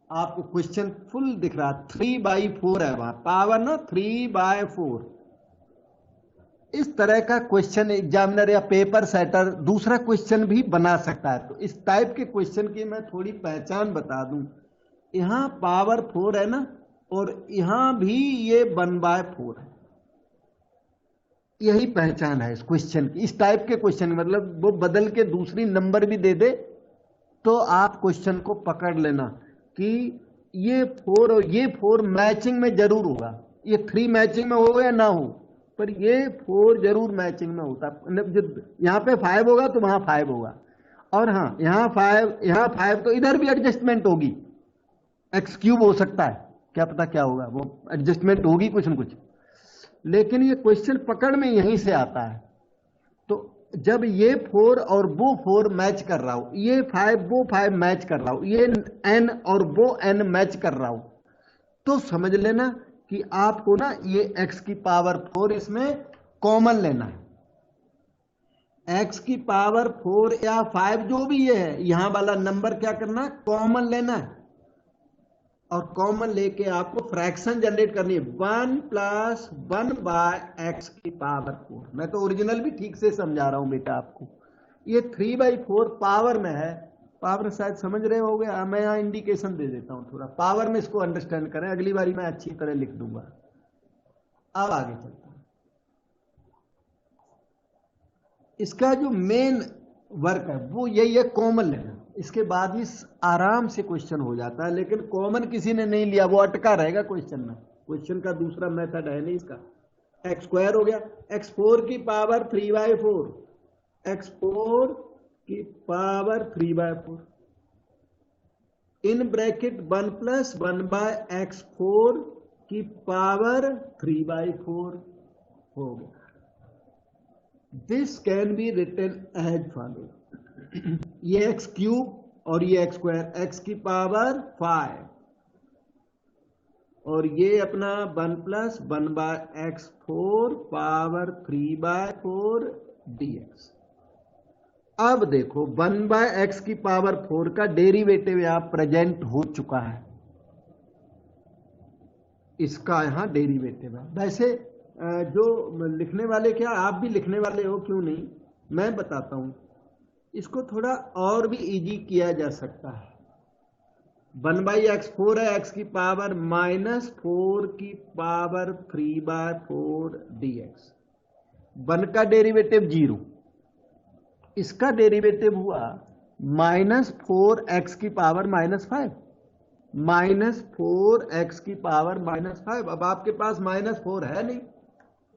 आपको क्वेश्चन फुल दिख रहा, 3/4 है वहां, पावर ना 3/4 इस तरह का क्वेश्चन एग्जामिनर या पेपर सेटर दूसरा क्वेश्चन भी बना सकता है। तो इस टाइप के क्वेश्चन की मैं थोड़ी पहचान बता दूं। यहां पावर 4 है ना, और यहां भी ये 1/4 है। यही पहचान है इस क्वेश्चन की। इस टाइप के क्वेश्चन मतलब वो बदल के दूसरी नंबर भी दे दे तो आप क्वेश्चन को पकड़ लेना कि ये 4 और ये 4 मैचिंग में जरूर होगा। ये 3 मैचिंग में हो या ना हो, पर ये 4 जरूर मैचिंग में होता। यहां पे 5 होगा तो वहां 5 होगा, और हाँ यहां 5 तो इधर भी एडजस्टमेंट होगी। एक्स क्यूब हो सकता है, क्या पता क्या होगा, वो एडजस्टमेंट होगी कुछ न कुछ। लेकिन ये क्वेश्चन पकड़ में यहीं से आता है। तो जब ये 4 और वो 4 मैच कर रहा हो, ये 5 वो 5 मैच कर रहा हो, ये n और वो n मैच कर रहा हो, तो समझ लेना कि आपको ना ये x की पावर 4 इसमें कॉमन लेना है। x की पावर 4 या 5 जो भी ये है, यहां वाला नंबर क्या करना, कॉमन लेना है। और कॉमन लेके आपको फ्रैक्शन जनरेट करनी है 1 + 1/x की पावर 4। मैं तो ओरिजिनल भी ठीक से समझा रहा हूं बेटा आपको। ये 3/4 पावर में है। पावर शायद समझ रहे होगे, मैं यहां इंडिकेशन दे देता हूं थोड़ा, पावर में इसको अंडरस्टैंड करें, अगली बारी मैं अच्छी तरह लिख दूंगा। अब आगे चलता हूं। इसका जो मेन वर्क है वो यही है, कॉमन लेना। इसके बाद ही आराम से क्वेश्चन हो जाता है, लेकिन कॉमन किसी ने नहीं लिया, वो अटका रहेगा क्वेश्चन में। क्वेश्चन का दूसरा मेथड है नहीं इसका। x² हो गया, x4 की पावर 3/4, x4 की पावर 3/4 इन ब्रैकेट 1 + 1/x4 की पावर 3/4 हो गया। This can be written as follow. ये x³ और ये x², x की पावर 5 और ये अपना 1 + 1/x4 पावर 3/4 dx। अब देखो 1/x की पावर 4 का डेरिवेटिव यहां प्रेजेंट हो चुका है, इसका यहां डेरिवेटिव है। वैसे जो लिखने वाले, क्या आप भी लिखने वाले हो, क्यों नहीं, मैं बताता हूं। इसको थोड़ा और भी इजी किया जा सकता है। 1/x4 है, x की पावर -4 की पावर 3/4 dx। 1 का डेरिवेटिव 0, इसका डेरिवेटिव हुआ -4x की पावर -5, -4x की पावर -5। अब आपके पास -4 है नहीं,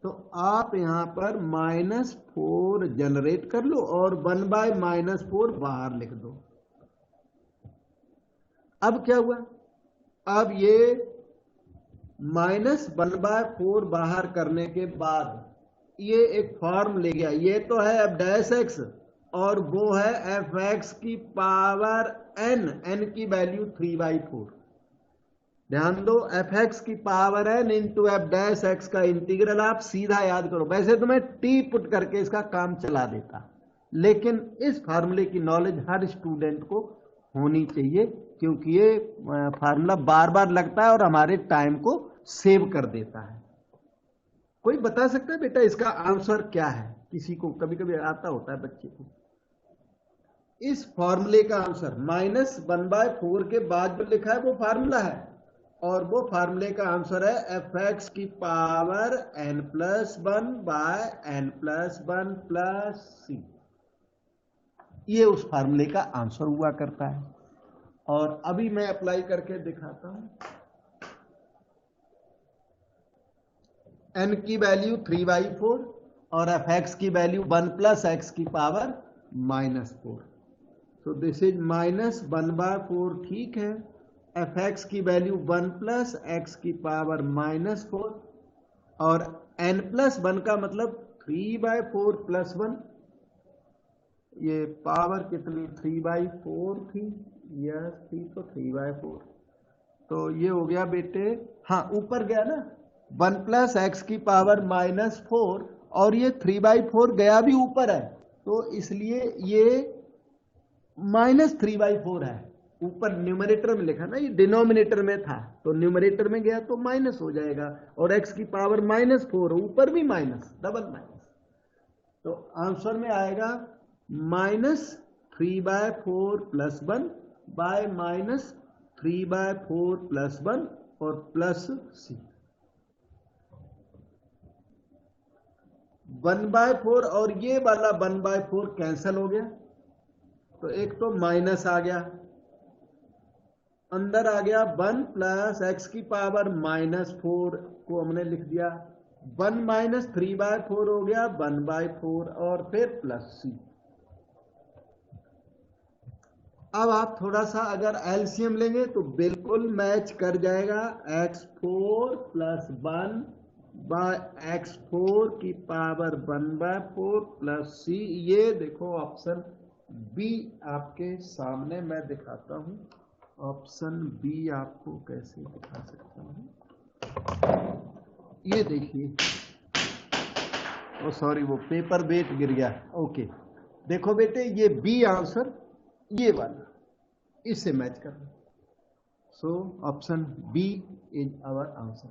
तो आप यहां पर -4 जनरेट कर लो और 1/-4 बाहर लिख दो। अब क्या हुआ, अब ये -1/4 बाहर करने के बाद ये एक फॉर्म ले गया। ये तो है f' और वो है fx की पावर n की वैल्यू 3/4। ध्यान दो, fx की पावर n इंटू f' का इंटीग्रल आप सीधा याद करो। वैसे तो मैं t पुट करके इसका काम चला देता, लेकिन इस फार्मूले की नॉलेज हर स्टूडेंट को होनी चाहिए, क्योंकि ये फार्मूला बार बार लगता है और हमारे टाइम को सेव कर देता है। कोई बता सकता है बेटा इसका आंसर क्या है? किसी को कभी कभी आता होता है बच्चे को। इस फार्मूले का आंसर -1/4 के बाद जो लिखा है वो फार्मूला है, और वो फार्मूले का आंसर है fx की पावर n+1/n+1 c। ये उस फार्मूले का आंसर हुआ करता है। और अभी मैं अप्लाई करके दिखाता हूं। n की वैल्यू 3/4 और fx की वैल्यू 1 + x की पावर -4। तो दिस इज -1/4, ठीक है। fx की वैल्यू 1 + x की पावर -4 और n+1 का मतलब 3/4 + 1। ये पावर कितनी 3/4 थी, यह थी तो 3/4, तो ये हो गया बेटे, हाँ ऊपर गया ना 1 + x की पावर -4 और ये 3/4 गया भी ऊपर है, तो इसलिए ये -3/4 है। ऊपर न्यूमरेटर में लिखा ना, ये डिनोमिनेटर में था तो न्यूमरेटर में गया तो माइनस हो जाएगा, और x की पावर -4 ऊपर भी माइनस, डबल माइनस। तो आंसर में आएगा -3/4 + 1 बाय -3/4 + 1 और प्लस c। 1/4 और ये वाला 1/4 कैंसिल हो गया, तो एक तो माइनस आ गया, अंदर आ गया 1 + x की पावर -4 को हमने लिख दिया, 1 - 3/4 हो गया 1/4 और फिर प्लस c। अब आप थोड़ा सा अगर एलसीएम लेंगे तो बिल्कुल मैच कर जाएगा, x4 + 1 बाय x4 की पावर 1/4 प्लस c। ये देखो ऑप्शन बी आपके सामने मैं दिखाता हूं, ऑप्शन बी आपको कैसे दिखा सकता हूं, ये देखिए, ओ सॉरी वो पेपर वेट गिर गया। ओके देखो बेटे, ये बी आंसर ये वाला इससे मैच करना, so option B is our answer.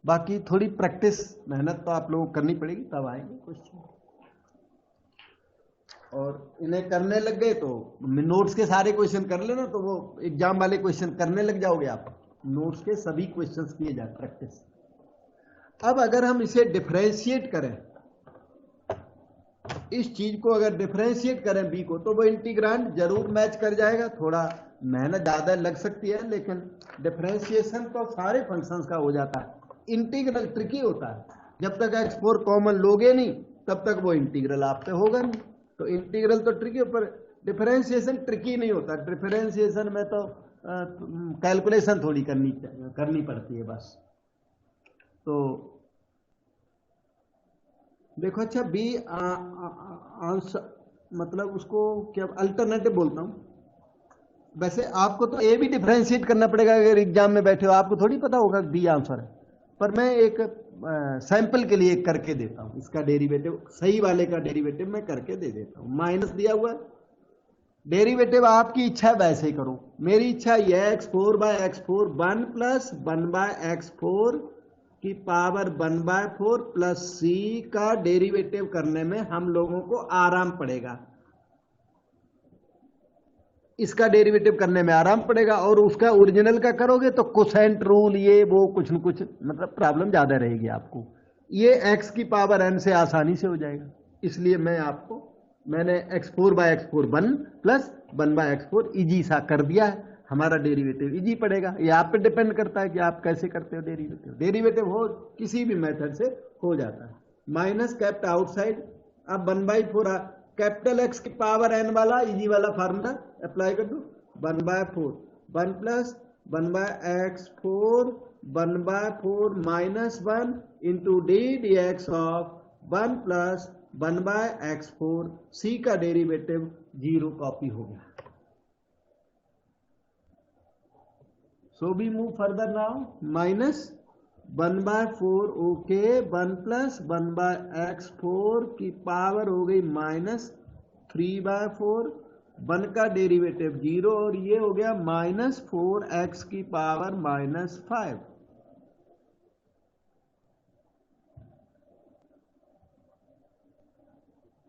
बाकी थोड़ी प्रैक्टिस मेहनत तो आप लोगों को करनी पड़ेगी, तब आएंगे क्वेश्चन। और इन्हें करने लग गए तो नोट्स के सारे क्वेश्चन कर लेना, तो वो एग्जाम वाले क्वेश्चन करने लग जाओगे आप, नोट्स के सभी क्वेश्चंस किए जाए प्रैक्टिस। अब अगर हम इसे डिफरेंशिएट करें, इस चीज को अगर डिफरेंशिएट करें बी को, तो वो इंटीग्रांड जरूर मैच कर जाएगा। थोड़ा मेहनत ज्यादा लग सकती है, लेकिन डिफरेंशिएशन तो सारे फंक्शंस का हो जाता है। इंटीग्रल ट्रिकी होता है, जब तक x4 कॉमन लोगे नहीं तब तक वो इंटीग्रल आपसे होगा नहीं। तो इंटीग्रल तो ट्रिकी, पर डिफरेंशिएशन ट्रिकी नहीं होता। डिफरेंशिएशन में तो कैलकुलेशन थोड़ी करनी पड़ती है बस। तो देखो, अच्छा बी आंसर मतलब उसको क्या अल्टरनेटिव बोलता हूं। वैसे आपको तो ए भी डिफरेंशिएट करना पड़ेगा, अगर एग्जाम में बैठे हो आपको थोड़ी पता होगा बी आंसर है, पर मैं एक सैंपल के लिए करके देता हूं। इसका डेरिवेटिव, सही वाले का डेरिवेटिव मैं करके दे देता हूं। माइनस दिया हुआ है, डेरिवेटिव आपकी इच्छा वैसे ही करो। मेरी इच्छा यह है x4/x4 1 + 1/x4 की पावर 1/4 प्लस c का डेरिवेटिव करने में हम लोगों को आराम पड़ेगा, इसका डेरिवेटिव करने में आराम पड़ेगा। और उसका ओरिजिनल का करोगे तो कोसेंट रूल ये वो कुछ न कुछ मतलब प्रॉब्लम ज्यादा रहेगी आपको। ये x की पावर n से आसानी से हो जाएगा, इसलिए मैंने x4/x4 1 + 1/x4 इजी सा कर दिया है। हमारा डेरिवेटिव इजी पड़ेगा। ये आप पे डिपेंड करता है कि आप कैसे करते हो डेरिवेटिव। डेरिवेटिव हो किसी भी मेथड से हो जाता है। माइनस केप्ट आउटसाइड, अब 1/4 कैपिटल X की पावर n वाला इजी वाला फार्मूला अप्लाई कर दो। 1/4 1 + 1/x4 1/4 -1 into D dx of 1 + 1/x4 c का डेरिवेटिव 0 कॉपी हो गया। So we move further now, -1/4 okay 1 + 1/x4 की पावर हो गई -3/4, 1 का डेरिवेटिव 0 और ये हो गया -4x की पावर -5।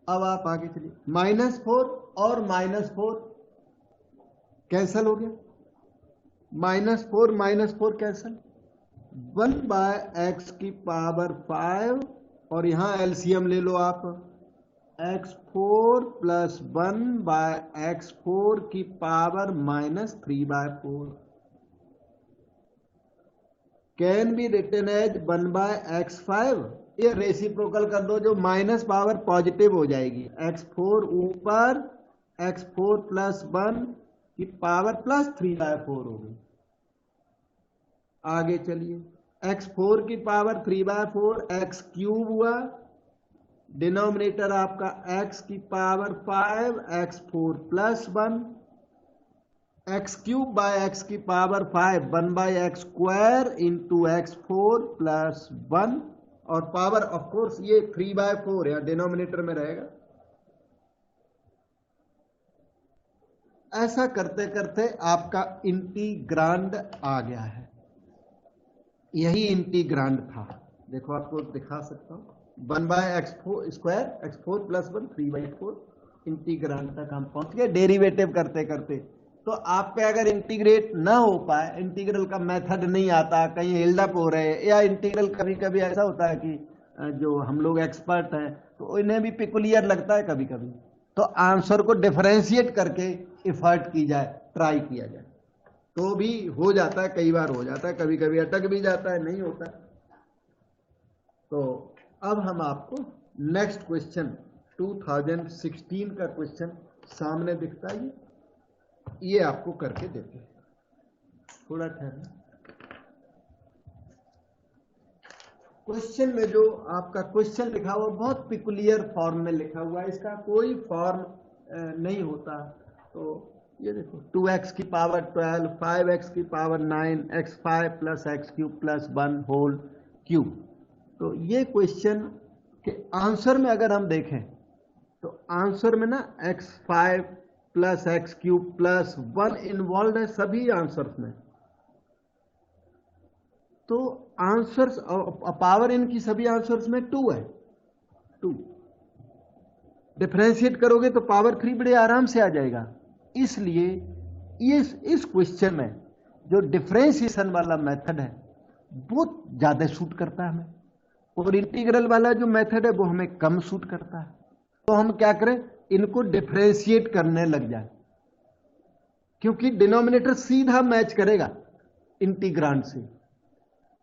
अब आप आगे चलिए, -4 और -4 कैंसल हो गया, -4 कैंसल, 1/x की पावर 5 और यहां एलसीएम ले लो आप, x4 + 1/x4 की power -3/4 can be written as 1/x5। ये रेसिप्रोकल कर दो, जो माइनस पावर पॉजिटिव हो जाएगी, x4 ऊपर x4 + 1 की पावर +3/4 होगी। आगे चलिए, x4 की पावर 3/4 x³ हुआ, डिनोमिनेटर आपका x की पावर 5 x4 + 1, x³ की पावर 5 1/x² इंटू x4 + 1 और पावर ऑफ कोर्स ये 3/4 या डिनोमिनेटर में रहेगा। ऐसा करते करते आपका इंटीग्रांड आ गया है। यही इंटीग्रांड था, देखो आपको दिखा सकता हूं, 1/x4 x4 + 1 3/4 इंटीग्रांड तक हम पहुंच गए डेरिवेटिव करते करते। तो आप पे अगर इंटीग्रेट ना हो पाए, इंटीग्रल का मेथड नहीं आता, कहीं हेल्डअप हो रहे, या इंटीग्रल कभी कभी ऐसा होता है कि जो हम लोग एक्सपर्ट हैं तो इन्हें भी पिकुलियर लगता है कभी कभी, तो आंसर को डिफरेंशिएट करके एफर्ट की जाए, ट्राई किया जाए, तो भी हो जाता है, कई बार हो जाता है, कभी कभी अटक भी जाता है, नहीं होता। तो अब हम आपको नेक्स्ट क्वेश्चन 2016 का क्वेश्चन सामने दिखता है, ये आपको करके देते हैं, थोड़ा ठहरना। क्वेश्चन में जो आपका क्वेश्चन लिखा हुआ बहुत पिकुलियर फॉर्म में लिखा हुआ है, इसका कोई फॉर्म नहीं होता। तो ये देखो 2x की पावर 12, 5x की power 9, x5 + x³ + 1 whole cube. तो ये क्वेश्चन के आंसर में अगर हम देखें तो आंसर में ना x5 + x³ + 1 इन्वॉल्व है सभी आंसर्स में। तो आंसर्स पावर इनकी सभी आंसर्स में 2 है, 2 डिफरेंशिएट करोगे तो पावर 3 बड़े आराम से आ जाएगा। इसलिए इस क्वेश्चन में जो डिफरेंशिएशन वाला मेथड है वो ज्यादा सूट करता है हमें, और इंटीग्रल वाला जो मेथड है वो हमें कम सूट करता है। तो हम क्या करें, इनको डिफरेंशिएट करने लग जाए, क्योंकि डिनोमिनेटर सीधा मैच करेगा इंटीग्रांड से।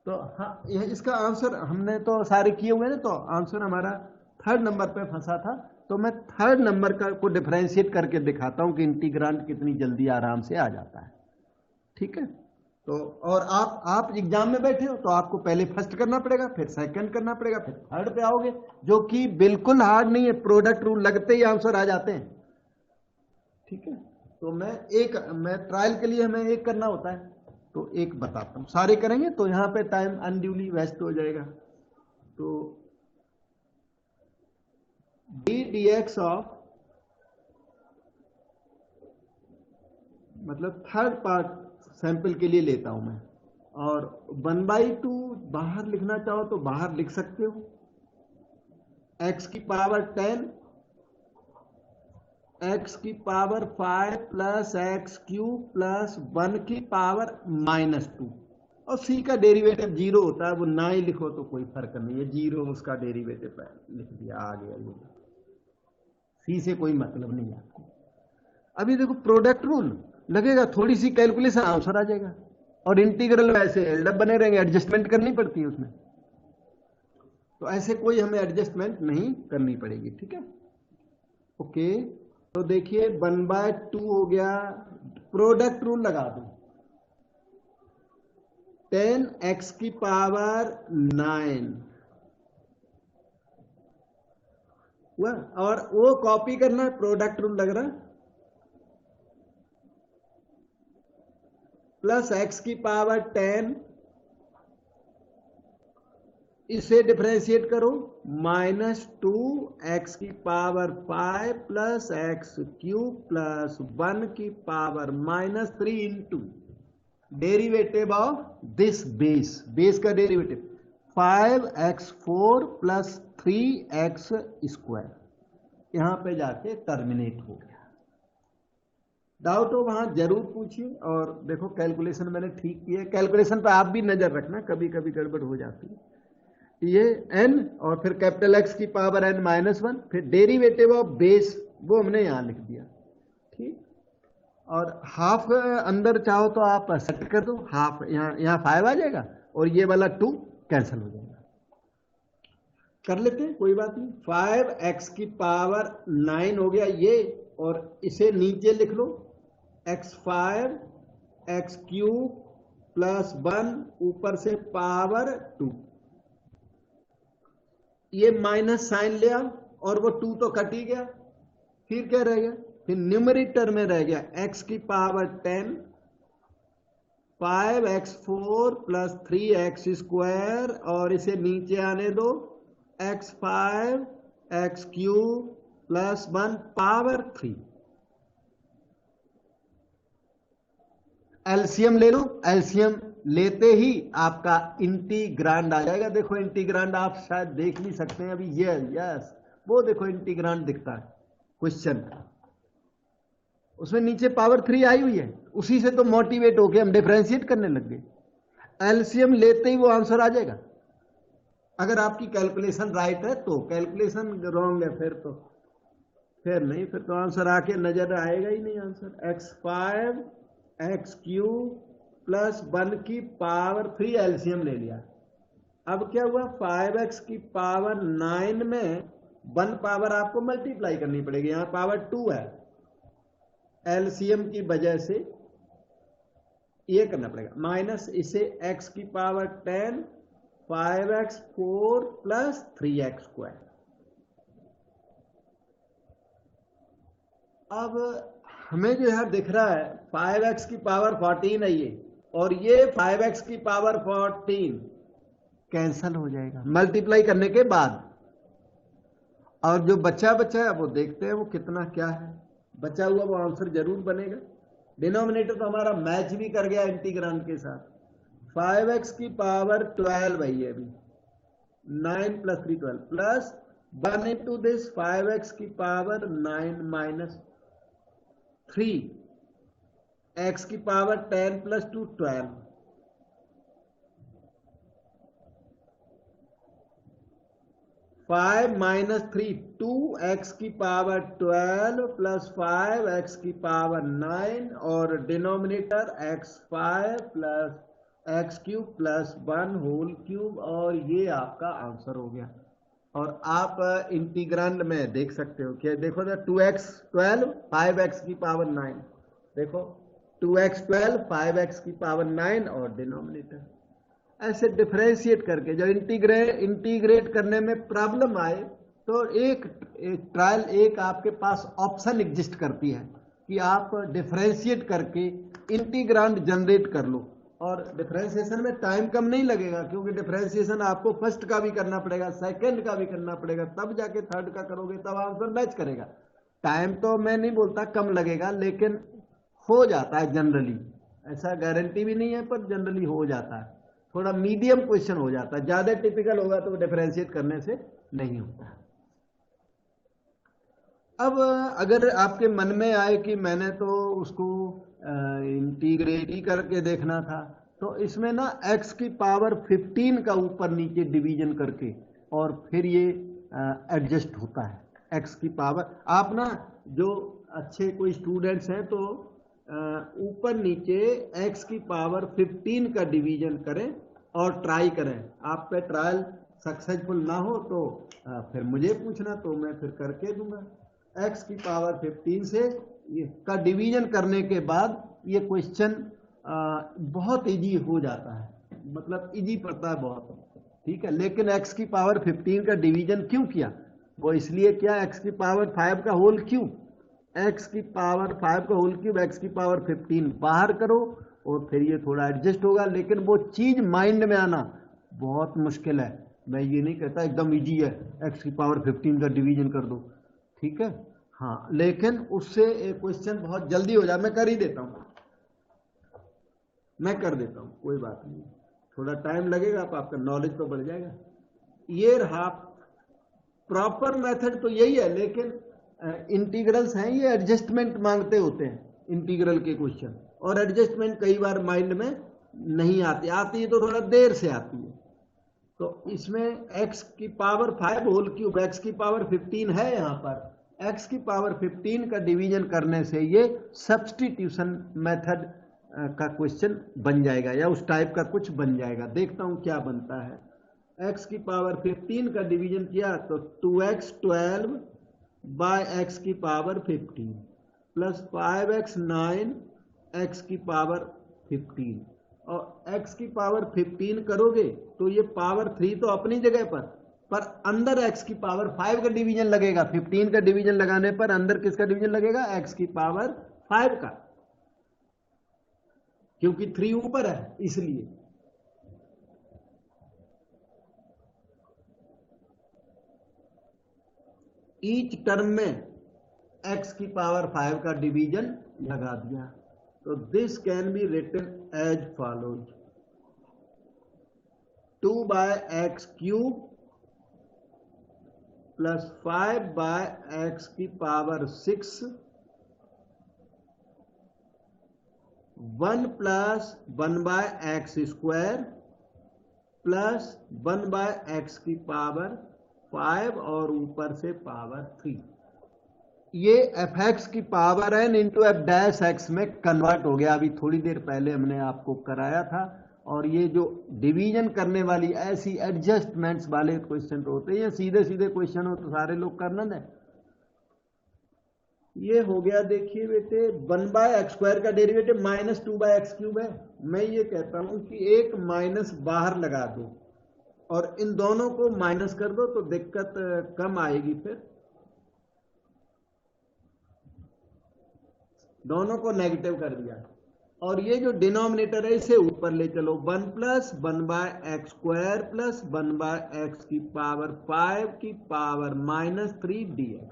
तो हाँ, इसका आंसर हमने तो सारे किए हुए हैं, तो आंसर हमारा 3rd नंबर पे फंसा था। तो मैं 3rd नंबर को डिफरेंशिएट करके दिखाता हूं कि इंटीग्रांड कितनी जल्दी आराम से आ जाता है। ठीक है, तो और आप एग्जाम में बैठे हो तो आपको पहले फर्स्ट करना पड़ेगा, फिर सेकंड करना पड़ेगा, फिर 3rd पे आओगे, जो कि बिल्कुल हार्ड नहीं है, प्रोडक्ट रूल लगते ही आंसर आ जाते हैं। ठीक है, तो मैं ट्रायल के लिए हमें एक करना होता है, तो एक बताता हूं, सारे करेंगे तो यहां पे टाइम अनड्यूली वेस्ट हो जाएगा। तो dx ऑफ, मतलब 3rd पार्ट सैंपल के लिए लेता हूं मैं, और 1/2 बाहर लिखना चाहो तो बाहर लिख सकते हो, x की पावर 10, x की पावर 5 + x³ + 1 की पावर -2, और c का डेरिवेटिव 0 होता है, वो ना ही लिखो तो कोई फर्क नहीं है, 0 उसका डेरिवेटिव लिख दिया, आ गया, ये c से कोई मतलब नहीं है आपको। अभी देखो प्रोडक्ट रूल लगेगा, थोड़ी सी कैलकुलेशन आंसर आ जाएगा, और इंटीग्रल वैसे हेल्डअप बने रहेंगे, एडजस्टमेंट करनी पड़ती है उसमें, तो ऐसे कोई हमें एडजस्टमेंट नहीं करनी पड़ेगी। ठीक है, ओके। तो देखिए 1/2 हो गया, प्रोडक्ट रूल लगा दो, 10x की पावर 9 हुआ, और वो कॉपी करना है, प्रोडक्ट रूल लग रहा, प्लस x की पावर 10, इसे डिफरेंशिएट करो, -2x की पावर 5 + x³ + 1 की power -3 into derivative of this base का डेरिवेटिव 5x4 + 3x², यहां पे जाके टर्मिनेट हो गया। डाउट हो वहां जरूर पूछिए, और देखो कैलकुलेशन मैंने ठीक की है, कैलकुलेशन पे आप भी नजर रखना, कभी कभी गड़बड़ हो जाती है। ये n और फिर कैपिटल X की पावर n -1, फिर डेरिवेटिव ऑफ बेस वो हमने यहां लिख दिया। ठीक, और हाफ अंदर चाहो तो आप सेट कर दो, हाफ यहाँ 5 आ जाएगा, और ये वाला 2 कैंसिल हो जाएगा। कर लेते हैं, कोई बात नहीं। 5x की पावर 9 हो गया ये, और इसे नीचे लिख लो, x5 x³ + 1 ऊपर से पावर 2, ये माइनस साइन ले आओ, और वो 2 तो कट ही गया, फिर क्या रह गया, फिर न्यूमरेटर में रह गया x की पावर 10, 5x4 + 3x², और इसे नीचे आने दो, x5 x³ + 1 पावर 3। एलसीएम ले लो, एलसीएम लेते ही आपका इंटीग्रांड आ जाएगा। देखो इंटीग्रांड आप शायद देख भी सकते हैं अभी, ये यस वो देखो इंटीग्रांड दिखता है क्वेश्चन, उसमें नीचे पावर 3 आई हुई है, उसी से तो मोटिवेट होके हम डिफरेंशिएट करने लग गए। एलसीएम लेते ही वो आंसर आ जाएगा, अगर आपकी कैलकुलेशन राइट है तो। कैलकुलेशन रॉन्ग है फिर नहीं, फिर तो आंसर आके नजर आएगा ही नहीं आंसर। x5 x³ प्लस 1 की पावर 3 एलसीएम ले लिया। अब क्या हुआ, 5x की पावर 9 में 1 पावर आपको मल्टीप्लाई करनी पड़ेगी, यहां पावर 2 है, एलसीएम की वजह से ये करना पड़ेगा, माइनस इसे x की पावर 10 5x4 प्लस 3x²। अब हमें जो यहां दिख रहा है 5x की पावर 14 है ये, और ये 5x की पावर 14 कैंसल हो जाएगा मल्टीप्लाई करने के बाद। और जो बचा है वो देखते हैं वो कितना क्या है, बचा हुआ वो आंसर जरूर बनेगा। डिनोमिनेटर तो हमारा मैच भी कर गया इंटीग्रांड के साथ। 5x की पावर 12 है ये अभी, 9 plus 3 12 plus 1 into this 5x की पावर 9 माइनस 3 x की पावर 10 प्लस 2 12 5 माइनस 3 2x की पावर 12 प्लस 5x की पावर 9 और denominator x5 plus x³ plus 1 whole cube, और ये आपका आंसर हो गया। और आप इंटीग्रांड में देख सकते हो क्या, देखो 2x 12 5x की पावर 9, देखो 2x 12 5x की पावर 9 और डिनोमिनेटर। ऐसे डिफरेंशिएट करके जब इंटीग्रेट करने में प्रॉब्लम आए तो एक ट्रायल, एक आपके पास ऑप्शन एग्जिस्ट करती है कि आप डिफरेंशिएट करके इंटीग्रांड जनरेट कर लो। और डिफरेंशिएशन में टाइम कम नहीं लगेगा, क्योंकि डिफरेंशिएशन आपको फर्स्ट का भी करना पड़ेगा, सेकंड का भी करना पड़ेगा, तब जाके थर्ड का करोगे तब आंसर मैच करेगा। टाइम तो मैं नहीं बोलता कम लगेगा, लेकिन हो जाता है जनरली, ऐसा गारंटी भी नहीं है पर जनरली हो जाता है। थोड़ा मीडियम क्वेश्चन हो जाता है, ज्यादा टिपिकल होगा तो डिफरेंशिएट करने से नहीं होता। अब अगर आपके मन में आए कि मैंने तो उसको इंटीग्रेट ही करके देखना था, तो इसमें ना x की पावर 15 का ऊपर नीचे डिवीजन करके और फिर ये एडजस्ट होता है। x की पावर, आप ना जो अच्छे कोई स्टूडेंट्स हैं तो ऊपर नीचे x की पावर 15 का डिवीजन करें और ट्राई करें। आप पे ट्रायल सक्सेसफुल ना हो तो फिर मुझे पूछना, तो मैं फिर करके दूंगा। x की पावर 15 से ये का डिवीजन करने के बाद ये क्वेश्चन बहुत इजी हो जाता है, मतलब इजी पड़ता है बहुत, ठीक है। लेकिन x की पावर 15 का डिवीजन क्यों किया, वो इसलिए किया x की पावर 5 का होल क्यूब, x की पावर 5 का होल क्यूब, x की पावर 15 बाहर करो और फिर ये थोड़ा एडजस्ट होगा। लेकिन वो चीज माइंड में आना बहुत मुश्किल है। मैं ये नहीं कहता एकदम इजी है, x की पावर 15 का डिवीजन कर दो, ठीक है, हाँ, लेकिन उससे एक क्वेश्चन बहुत जल्दी हो जाए। मैं कर ही देता हूं, मैं कर देता हूं, कोई बात नहीं, थोड़ा टाइम लगेगा, आपका नॉलेज तो बढ़ जाएगा। ये रहा प्रॉपर मेथड, तो यही है, लेकिन इंटीग्रल्स हैं ये एडजस्टमेंट मांगते होते हैं इंटीग्रल के क्वेश्चन, और एडजस्टमेंट कई बार माइंड में नहीं आती है तो थोड़ा देर से आती है। तो इसमें x की पावर 5 होल क्यूब, x की पावर 15 है, यहाँ पर x की पावर 15 का डिवीजन करने से ये सब्स्टिट्यूशन मेथड का क्वेश्चन बन जाएगा, या उस टाइप का कुछ बन जाएगा। देखता हूं क्या बनता है। x की पावर 15 का डिवीजन किया तो 2x 12 बाय x की पावर 15 प्लस 5x 9 x की पावर 15, और x की पावर 15 करोगे तो ये पावर 3 तो अपनी जगह पर अंदर x की पावर 5 का डिवीजन लगेगा। 15 का डिवीजन लगाने पर अंदर किसका डिवीजन लगेगा, x की पावर 5 का, क्योंकि 3 ऊपर है इसलिए। ईच टर्म में x की पावर 5 का डिवीजन लगा दिया, तो this can be written as follows. 2/x³ plus 5/x⁶ 1 plus 1/x² plus 1/x⁵ और ऊपर से पावर 3। ये fx की power n into F dash X में कन्वर्ट हो गया। अभी थोड़ी देर पहले हमने आपको कराया था। और ये जो डिवीजन करने वाली ऐसी एडजस्टमेंट्स वाले क्वेश्चन तो होते हैं, सीधे सीधे क्वेश्चन हो तो सारे लोग करना है। ये हो गया, देखिए बेटे 1/x² का डेरिवेटिव -2/x³ है। मैं ये कहता हूं कि एक माइनस बाहर लगा दो और इन दोनों को माइनस कर दो तो दिक्कत कम आएगी। फिर दोनों को नेगेटिव कर दिया और ये जो डिनोमिनेटर है इसे ऊपर ले चलो। 1 प्लस 1/x² प्लस 1/x⁵ की पावर -3 dx।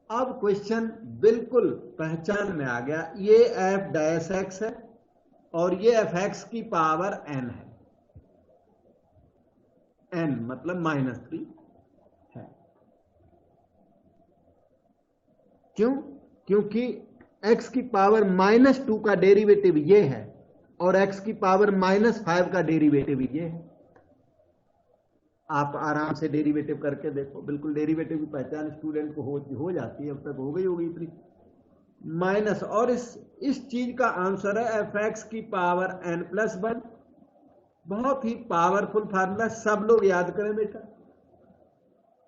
अब क्वेश्चन बिल्कुल पहचान में आ गया। ये f डैश x है और ये fx की पावर n है। n मतलब -3 है। क्यों? क्योंकि x की पावर -2 का डेरिवेटिव ये है और x की पावर -5 का डेरिवेटिव ये है। आप आराम से डेरिवेटिव करके देखो, बिल्कुल डेरिवेटिव की पहचान स्टूडेंट को हो जाती है। अब तक हो गई होगी इतनी माइनस। और इस चीज का आंसर है fx की पावर n+1। बहुत ही पावरफुल फार्मूला, सब लोग याद करें बेटा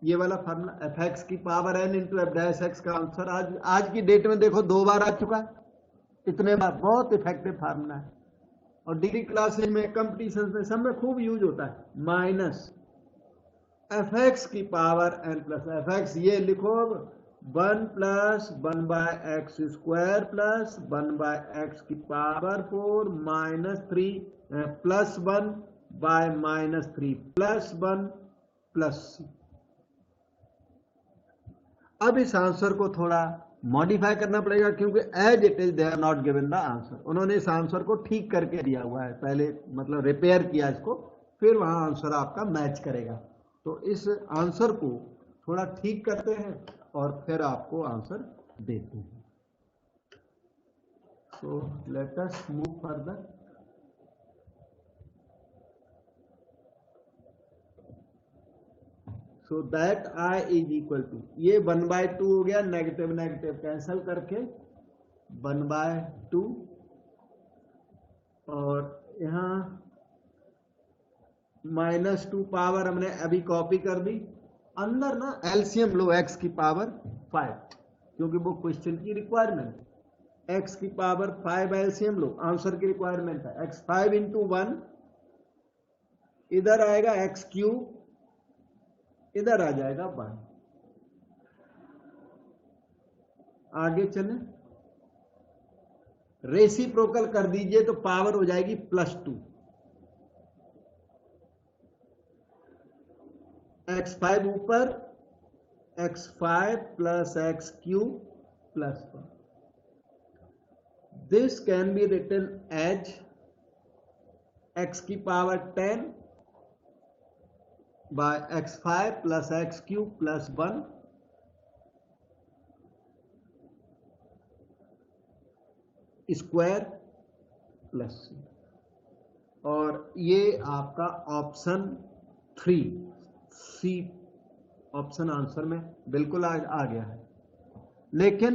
ये वाला फार्मूला। fx की power n into F dash x का आंसर आज की डेट में देखो 2 बार आ चुका है, इतने बार। बहुत इफेक्टिव फार्मूला है और डिग्री क्लासेज में, कंपटीशन में, सब में खूब यूज होता है। माइनस fx की पावर n प्लस fx, ये लिखो 1 plus 1/x² plus 1/x⁴ -3 plus 1/-3 plus 1 plus. अब इस आंसर को थोड़ा मॉडिफाई करना पड़ेगा क्योंकि as it is they are not given the answer. उन्होंने इस आंसर को ठीक करके दिया हुआ है, पहले मतलब रिपेयर किया इसको, फिर वहां आंसर आपका मैच करेगा। तो इस आंसर को थोड़ा ठीक करते हैं और फिर आपको आंसर देते हैं। So let us move further. So that I is equal to, ये 1/2 हो गया, नेगेटिव नेगेटिव कैंसिल करके 1/2 और यहां -2 पावर हमने अभी कॉपी कर दी। अंदर ना एलसीएम लो x की पावर 5 क्योंकि वो क्वेश्चन की रिक्वायरमेंट है। x की पावर 5 एलसीएम लो, आंसर की रिक्वायरमेंट है। x5 इंटू 1 इधर आएगा x3, इधर आ जाएगा 1। आगे चले, रेसिप्रोकल कर दीजिए तो पावर हो जाएगी +2। x5 ऊपर, x5 plus x³ plus 1। This can be written as x की power 10 by x5 plus x³ plus 1 square plus. और ये आपका ऑप्शन 3 सी ऑप्शन आंसर में बिल्कुल आ गया है। लेकिन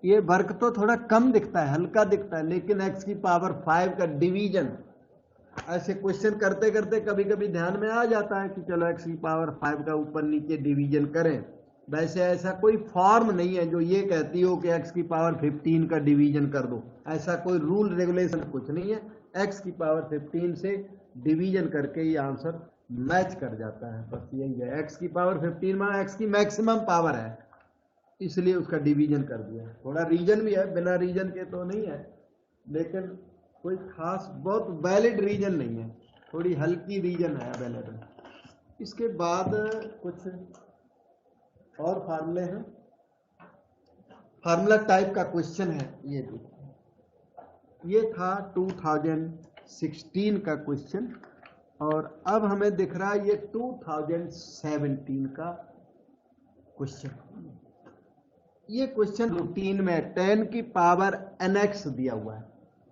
ये वर्क तो थोड़ा कम दिखता है, हल्का दिखता है, लेकिन x की पावर 5 का डिवीजन ऐसे क्वेश्चन करते करते कभी कभी ध्यान में आ जाता है कि चलो x की पावर 5 का ऊपर नीचे डिवीजन करें। वैसे ऐसा कोई फॉर्म नहीं है जो ये कहती हो कि x की पावर 15 का डिवीजन कर दो। ऐसा कोई रूल रेगुलेशन कुछ नहीं है। x की पावर 15 से डिवीजन करके ये आंसर मैच कर जाता है, बस यही है। x की पावर 15 माना x की मैक्सिमम पावर है, इसलिए उसका डिवीजन कर दिया। थोड़ा रीजन भी है, बिना रीजन के तो नहीं है, लेकिन कोई खास बहुत वैलिड रीजन नहीं है, थोड़ी हल्की रीजन है अवेलेबल। इसके बाद कुछ और फार्मूले हैं, फार्मूला टाइप का क्वेश्चन है। ये देखिए, ये था 2016 का क्वेश्चन और अब हमें दिख रहा है ये 2017 का क्वेश्चन। ये क्वेश्चन रूटीन में 10 की पावर nx दिया हुआ है।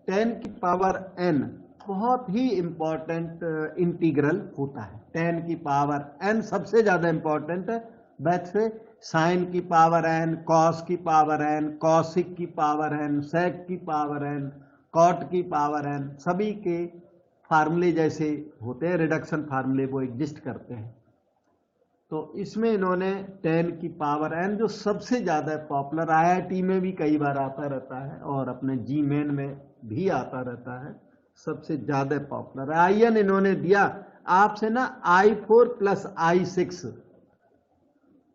10 की पावर n बहुत ही इंपॉर्टेंट इंटीग्रल होता है। 10 की पावर n सबसे ज्यादा इंपॉर्टेंट है। वैसे साइन की पावर n, कॉस की पावर n, कॉसिक की पावर n, सेक की पावर n, कॉट की पावर n, सभी के फार्मूले जैसे होते हैं, रिडक्शन फार्मूले वो एग्जिस्ट करते हैं। तो इसमें इन्होंने 10 की पावर n जो सबसे ज्यादा पॉपुलर, IIT में भी कई बार आता रहता है और अपने जी मेन में भी आता रहता है, सबसे ज्यादा पॉपुलर है। IN इन्होंने दिया आपसे ना I4 प्लस I6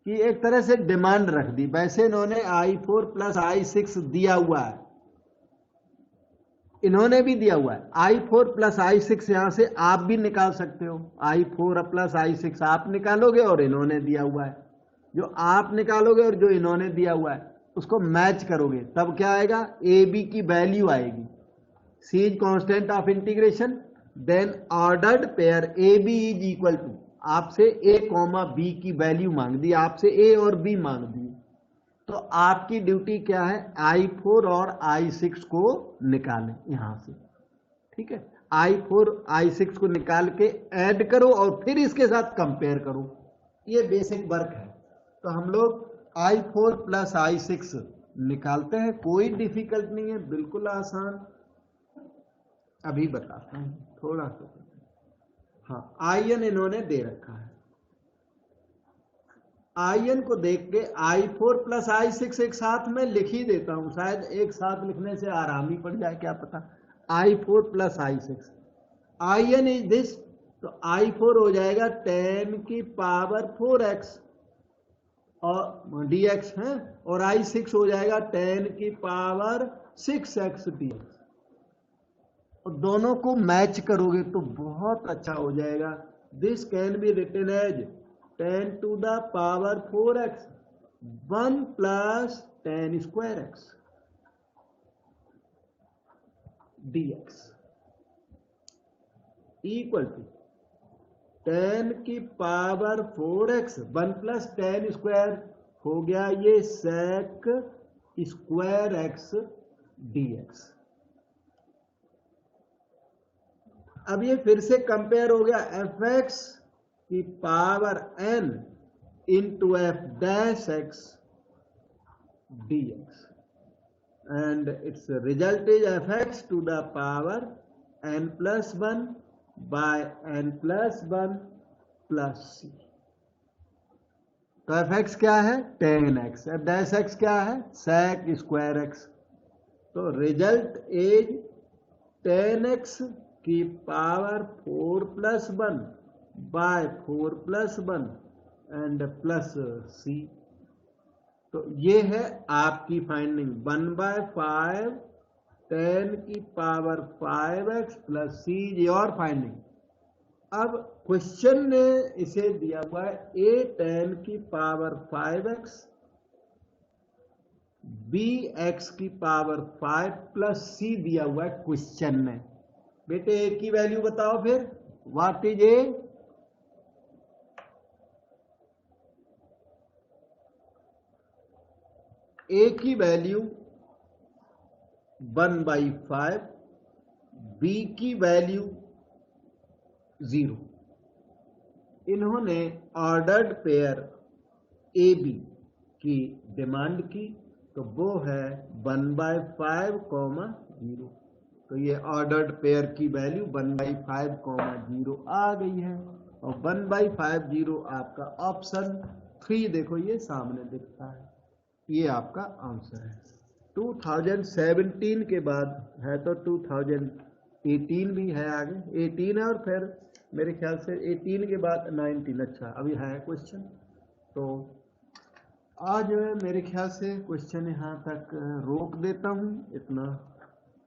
की एक तरह से डिमांड रख दी। वैसे इन्होंने I4 प्लस I6 दिया हुआ है, इन्होंने भी दिया हुआ है। I4 प्लस I6 यहां से आप भी निकाल सकते हो। I4 प्लस I6 आप निकालोगे और इन्होंने दिया हुआ है। जो आप निकालोगे और जो इन्होंने दिया हुआ है उसको मैच करोगे, तब क्या आएगा, ए बी की वैल्यू आएगी। C is constant of integration, then ordered pair A B is equal to, आपसे ए कॉमा बी की वैल्यू मांग दी, आपसे ए और बी मांग दी। तो आपकी ड्यूटी क्या है, I4 और I6 को निकालें यहां से। ठीक है, I4 I6 को निकाल के ऐड करो और फिर इसके साथ कंपेयर करो। ये बेसिक वर्क है। तो हम लोग I4 प्लस I6 निकालते हैं, कोई डिफिकल्ट नहीं है, बिल्कुल आसान। अभी बताता हूं थोड़ा सा। हाँ, IN इन्होंने दे रखा है। IN को देख के I4 प्लस I6 एक साथ में लिख ही देता हूं, शायद एक साथ लिखने से आराम ही पड़ जाए, क्या पता। I4 plus I6, IN is this, तो I4 हो जाएगा 10 की पावर 4x और dx है, और I6 हो जाएगा 10 की पावर 6x dx। और दोनों को मैच करोगे तो बहुत अच्छा हो जाएगा। This can be written as 10 to the power 4x 1 plus 10 square x dx equal to 10 की पावर 4x 1 plus 10 स्क्वायर हो गया ये sec स्क्वायर x dx। अब ये फिर से कंपेयर हो गया fx की power n into F dash x dx, and its result is fx to the power n plus 1 by n plus 1 plus c। तो fx क्या है, 10x, f डैश x क्या है, sec स्क्वायर x। तो result is 10x की power 4 plus 1 by 4 plus 1 and plus c। तो ये है आपकी फाइंडिंग, 1/5 10 की power 5x plus c, your finding. अब क्वेश्चन ने इसे दिया हुआ है a 10 की पावर 5x b x की पावर 5 प्लस c दिया हुआ है क्वेश्चन में। बेटे a की वैल्यू बताओ फिर, व्हाट इज a, ए की वैल्यू 1/5, बी की वैल्यू 0। इन्होंने ऑर्डर्ड पेयर ए बी की डिमांड की, तो वो है 1/5, 0। तो ये ऑर्डर्ड पेयर की वैल्यू 1/5, 0 आ गई है, और 1/5 0 आपका ऑप्शन 3 देखो ये सामने दिखता है, ये आपका आंसर है। 2017 के बाद है तो 2018 भी है, आगे 18 है और फिर मेरे ख्याल से 18 के बाद 19। अच्छा, अभी है क्वेश्चन, तो आज मेरे ख्याल से क्वेश्चन यहाँ तक रोक देता हूँ। इतना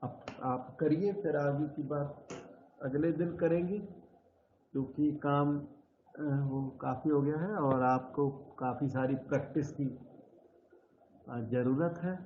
अब आप करिए, फिर आगे की बात अगले दिन करेंगे, क्योंकि काम वो काफ़ी हो गया है और आपको काफ़ी सारी प्रैक्टिस की ज़रूरत है।